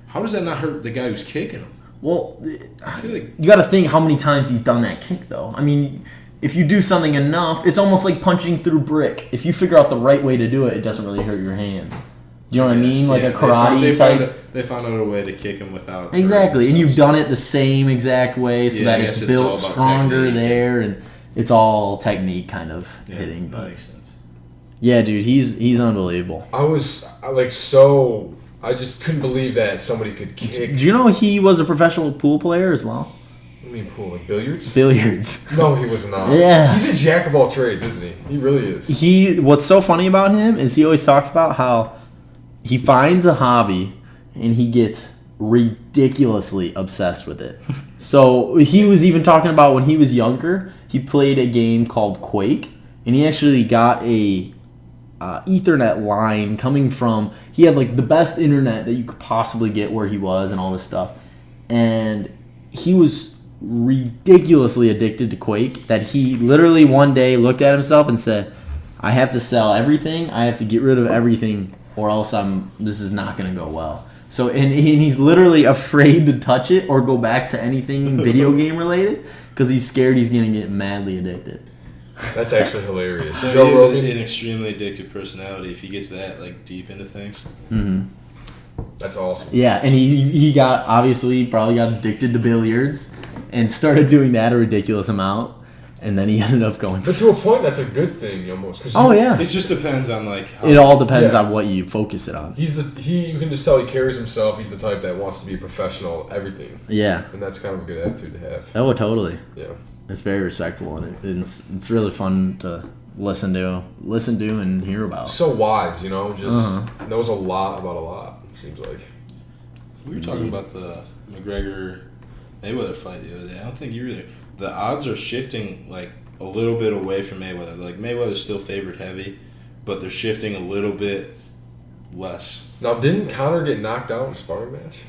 B: how does that not hurt the guy who's kicking him?
A: Well,
B: I feel like
A: you got to think how many times he's done that kick, though. I mean, if you do something enough, it's almost like punching through brick. If you figure out the right way to do it, it doesn't really hurt your hand. You know what I mean? Like
B: yeah,
A: a karate type.
B: They found out a way to kick him without
A: Exactly, and
B: hurting
A: you've done it the same exact way so
B: Yeah,
A: that
B: I
A: it's
B: guess it's all
A: built
B: about
A: stronger
B: technique.
A: there, and it's all technique kind of
B: themselves. Yeah,
A: hitting.
B: that
A: But
B: makes sense.
A: yeah, dude, he's unbelievable.
C: I just couldn't believe that somebody could kick.
A: Do you know he was a professional pool player as well?
C: I mean, pool like billiards.
A: Billiards.
C: No, he was not.
A: Yeah.
C: He's a jack of all trades, isn't he? He really is.
A: What's so funny about him is he always talks about how he finds a hobby and he gets ridiculously obsessed with it. So he was even talking about when he was younger, he played a game called Quake, and he actually got a Ethernet line coming from. He had like the best internet that you could possibly get where he was and all this stuff, and he was ridiculously addicted to Quake that he literally one day looked at himself and said, I have to sell everything, I have to get rid of everything, or else this is not going to go well. So and he's literally afraid to touch it or go back to anything video game related because he's scared he's going to get madly addicted.
C: That's actually hilarious.
B: So
C: Joe
B: he is
C: Rogan.
B: an extremely addictive personality if he gets that like deep into things.
A: Mm-hmm.
C: That's awesome.
A: Yeah, and he got probably got addicted to billiards and started doing that a ridiculous amount, and then he ended up going.
C: But to a point, that's a good thing almost. 'cause
A: Oh yeah,
B: It just depends on like how
A: it all depends
C: Yeah.
A: on what you focus it on.
C: You can just tell he carries himself. He's the type that wants to be a professional at everything,
A: Yeah,
C: and that's kind of a good attitude to have.
A: oh totally.
C: Yeah.
A: It's very respectful, and it's really fun to listen to and hear about.
C: So wise, just
A: Uh-huh.
C: knows a lot about a lot. Seems like.
B: we were talking about the McGregor Mayweather fight the other day. I don't think you were there. The odds are shifting like a little bit away from Mayweather. Like Mayweather's still favored heavy, but they're shifting a little bit less.
C: Now, didn't Conor get knocked out in a sparring match?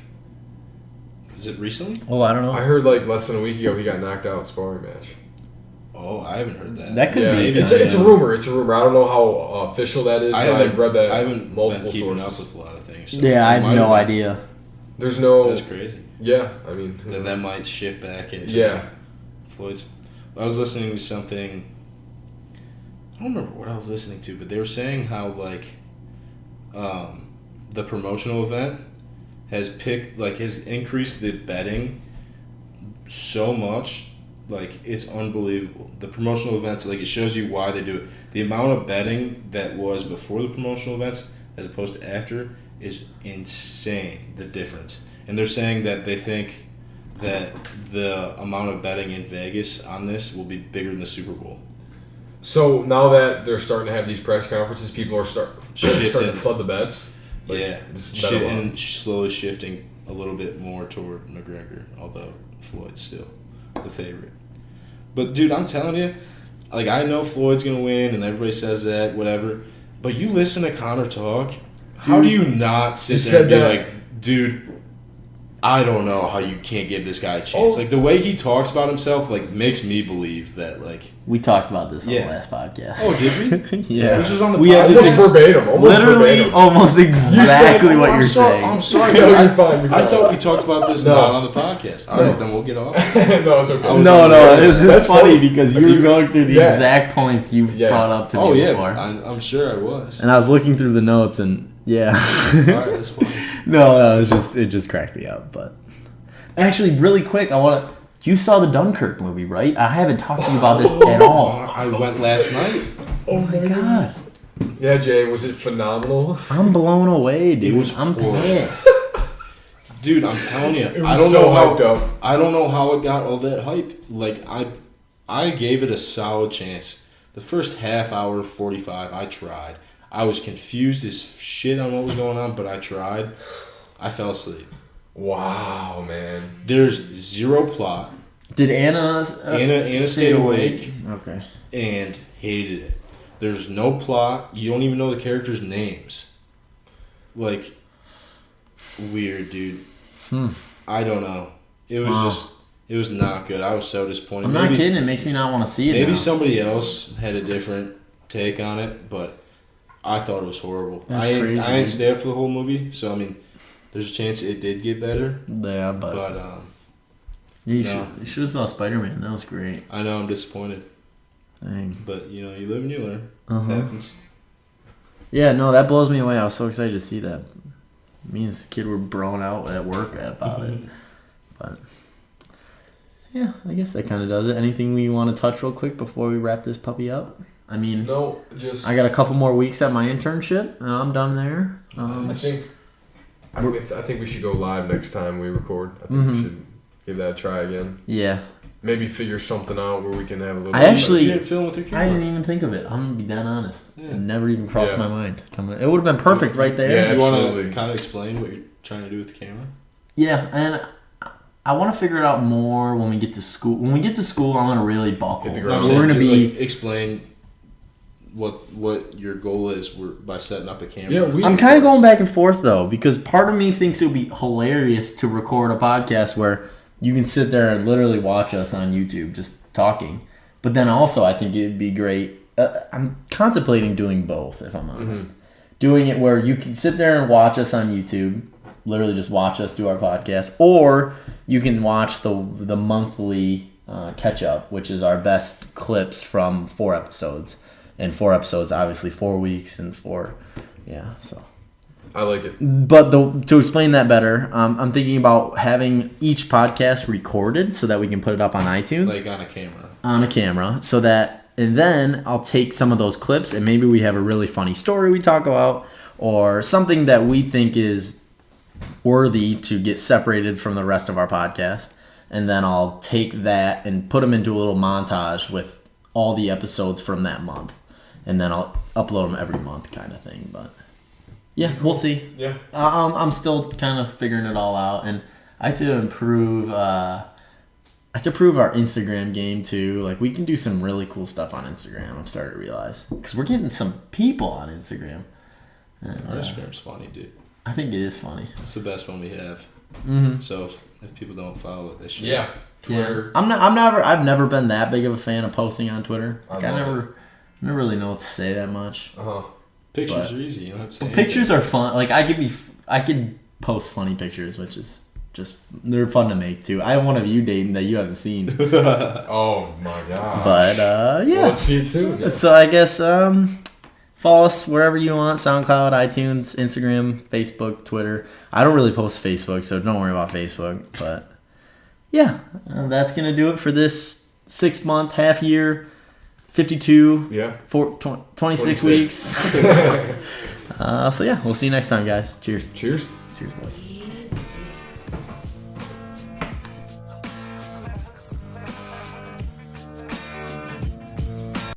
B: Is it recently?
A: Oh, I don't know.
C: I heard like less than a week ago he got knocked out in a sparring match.
B: Oh, I haven't heard that.
A: That could
C: Yeah,
A: be.
C: it's a rumor. It's a rumor. I don't know how official that is.
B: I
C: but
B: haven't
C: I've read that.
B: I haven't
C: multiple
B: been keeping
C: sources.
B: up with a lot of things. So
A: Yeah, I
B: it might
A: have no
B: been-
A: idea.
C: There's no.
B: That's crazy.
C: Yeah, I mean.
B: Then that might shift back into
C: Yeah.
B: Floyd's. I was listening to something. I don't remember what I was listening to, but they were saying how like, the promotional event has increased the betting so much, like it's unbelievable. The promotional events, like it shows you why they do it. The amount of betting that was before the promotional events as opposed to after is insane. The difference, and they're saying that they think that the amount of betting in Vegas on this will be bigger than the Super Bowl.
C: So now that they're starting to have these press conferences, people are starting to flood the bets. Like,
B: Yeah,
C: just bet a lot.
B: and slowly shifting a little bit more toward McGregor, although Floyd's still the favorite. But dude, I'm telling you, like I know Floyd's gonna win, and everybody says that, whatever. But you listen to Conor talk, how do you not sit there and be like, dude, I don't know how you can't give this guy a chance.
C: Oh.
B: Like the way he talks about himself, like makes me believe that, like.
A: We talked about this on
B: Yeah.
A: the last podcast.
B: Oh, did we?
A: Yeah.
B: This was on the
A: We had
B: podcast?
A: this
C: Almost verbatim.
A: literally almost exactly what you're saying.
B: I'm sorry.
C: No,
B: dude.
C: you're fine, you're
B: I
C: fine.
B: thought we talked about this
C: No.
B: not on the podcast. All right, then we'll get off.
C: No, it's okay.
A: No, it's just
C: That's
A: funny
C: funny.
A: because
C: I
A: you
C: see-
A: were going through the
C: yeah.
A: exact points you
C: Yeah.
A: brought up to
B: Oh
A: me
B: yeah,
A: before.
B: I'm sure I was.
A: And I was looking through the notes and yeah.
B: All right, that's fine.
A: No, it just cracked me up. But actually, really quick, you saw the Dunkirk movie, right? I haven't talked to you about this at all.
B: I went last night.
A: Oh my god.
C: Yeah, Jay, was it phenomenal?
A: I'm blown away, dude.
B: It was
A: I'm
B: horrible.
A: pissed.
B: Dude, I'm telling you,
C: It
B: I
C: was
B: don't
C: so
B: know how
C: hyped up.
B: I don't know how it got all that hype. Like I gave it a solid chance. The first half hour, 45, I tried. I was confused as shit on what was going on, but I tried. I fell asleep.
C: Wow, man.
B: There's zero plot.
A: Did Anna
B: Stayed awake
A: Okay.
B: and hated it. There's no plot. You don't even know the characters' names. Like, weird, dude. I don't know. It was it was not good. I was so disappointed.
A: I'm not kidding. It makes me not want to see it.
B: Maybe
A: now.
B: somebody else had a different take on it, but I thought it was horrible.
A: That's
B: I
A: crazy,
B: didn't
A: dude.
B: stay up for the whole movie, so I mean, there's a chance it did get better.
A: Yeah, but
B: But
A: you
B: no.
A: should have saw Spider-Man. That was great.
B: I know I'm disappointed.
A: Dang.
B: But you know, you live and you learn.
A: Uh-huh.
B: It happens.
A: Yeah, no, that blows me away. I was so excited to see that. Me and this kid were blown out at work about it. But yeah, I guess that kind of does it. Anything we want to touch real quick before we wrap this puppy up? I mean,
C: No, just
A: I got a couple more weeks at my internship, and I'm done there.
C: I think we should go live next time we record. I think
A: Mm-hmm.
C: we should give that a try again.
A: Yeah,
C: Maybe figure something out where we can have a little.
A: I actually-
B: You didn't film with your camera.
A: I didn't even think of it. I'm gonna be that honest.
B: Yeah.
A: It never even crossed
C: Yeah.
A: my mind. It would have been perfect right there.
C: Yeah.
B: You want
C: Absolutely.
B: to kind of explain what you're trying to do with the camera?
A: Yeah, and I want to figure it out more when we get to school. When we get to school, I'm gonna really buckle.
C: Hit the
B: No,
C: ground
B: I'm
A: We're
B: saying,
A: gonna
B: dude,
A: be.
B: like, explain what your goal is by setting up a camera.
C: Yeah,
A: I'm kind of going back and forth though, because part of me thinks it would be hilarious to record a podcast where you can sit there and literally watch us on YouTube just talking. But then also, I think it'd be great. I'm contemplating doing both, if I'm honest. Doing it where you can sit there and watch us on YouTube, literally just watch us do our podcast, or you can watch the monthly catch up, which is our best clips from 4 episodes. And 4 episodes, obviously 4 weeks and 4, yeah. So,
C: I like it.
A: but to explain that better, I'm thinking about having each podcast recorded so that we can put it up on iTunes
B: like on a camera.
A: on a camera, so that, and then I'll take some of those clips and maybe we have a really funny story we talk about or something that we think is worthy to get separated from the rest of our podcast, and then I'll take that and put them into a little montage with all the episodes from that month, and then I'll upload them every month kind of thing. But yeah, we'll see.
C: Yeah.
A: I'm still kind of figuring it all out, and I have to improve have to prove our Instagram game too. Like we can do some really cool stuff on Instagram. I'm starting to realize because we're getting some people on Instagram. And,
B: Our Instagram's funny, dude.
A: I think it is funny.
B: It's the best one we have.
A: Mm-hmm.
B: So if people don't follow it, they should.
C: Yeah. Twitter.
A: Yeah. I've never been that big of a fan of posting on Twitter. Like, I
C: love
A: never really know what to say that much.
B: Pictures
A: But-
B: are easy. You don't have to say
A: Pictures are fun. Like I could post funny pictures, which is just they're fun to make too. I have one of you dating that you haven't seen,
C: Oh my god.
A: but yeah.
C: Well, let's see it soon. Yeah.
A: So I guess follow us wherever you want: SoundCloud, iTunes, Instagram, Facebook, Twitter. I don't really post Facebook, so don't worry about Facebook. But yeah, that's gonna do it for this 6 month, half year, 52,
C: Yeah.
A: 26 weeks. So yeah, we'll see you next time, guys. Cheers.
C: Cheers.
A: Cheers, boys.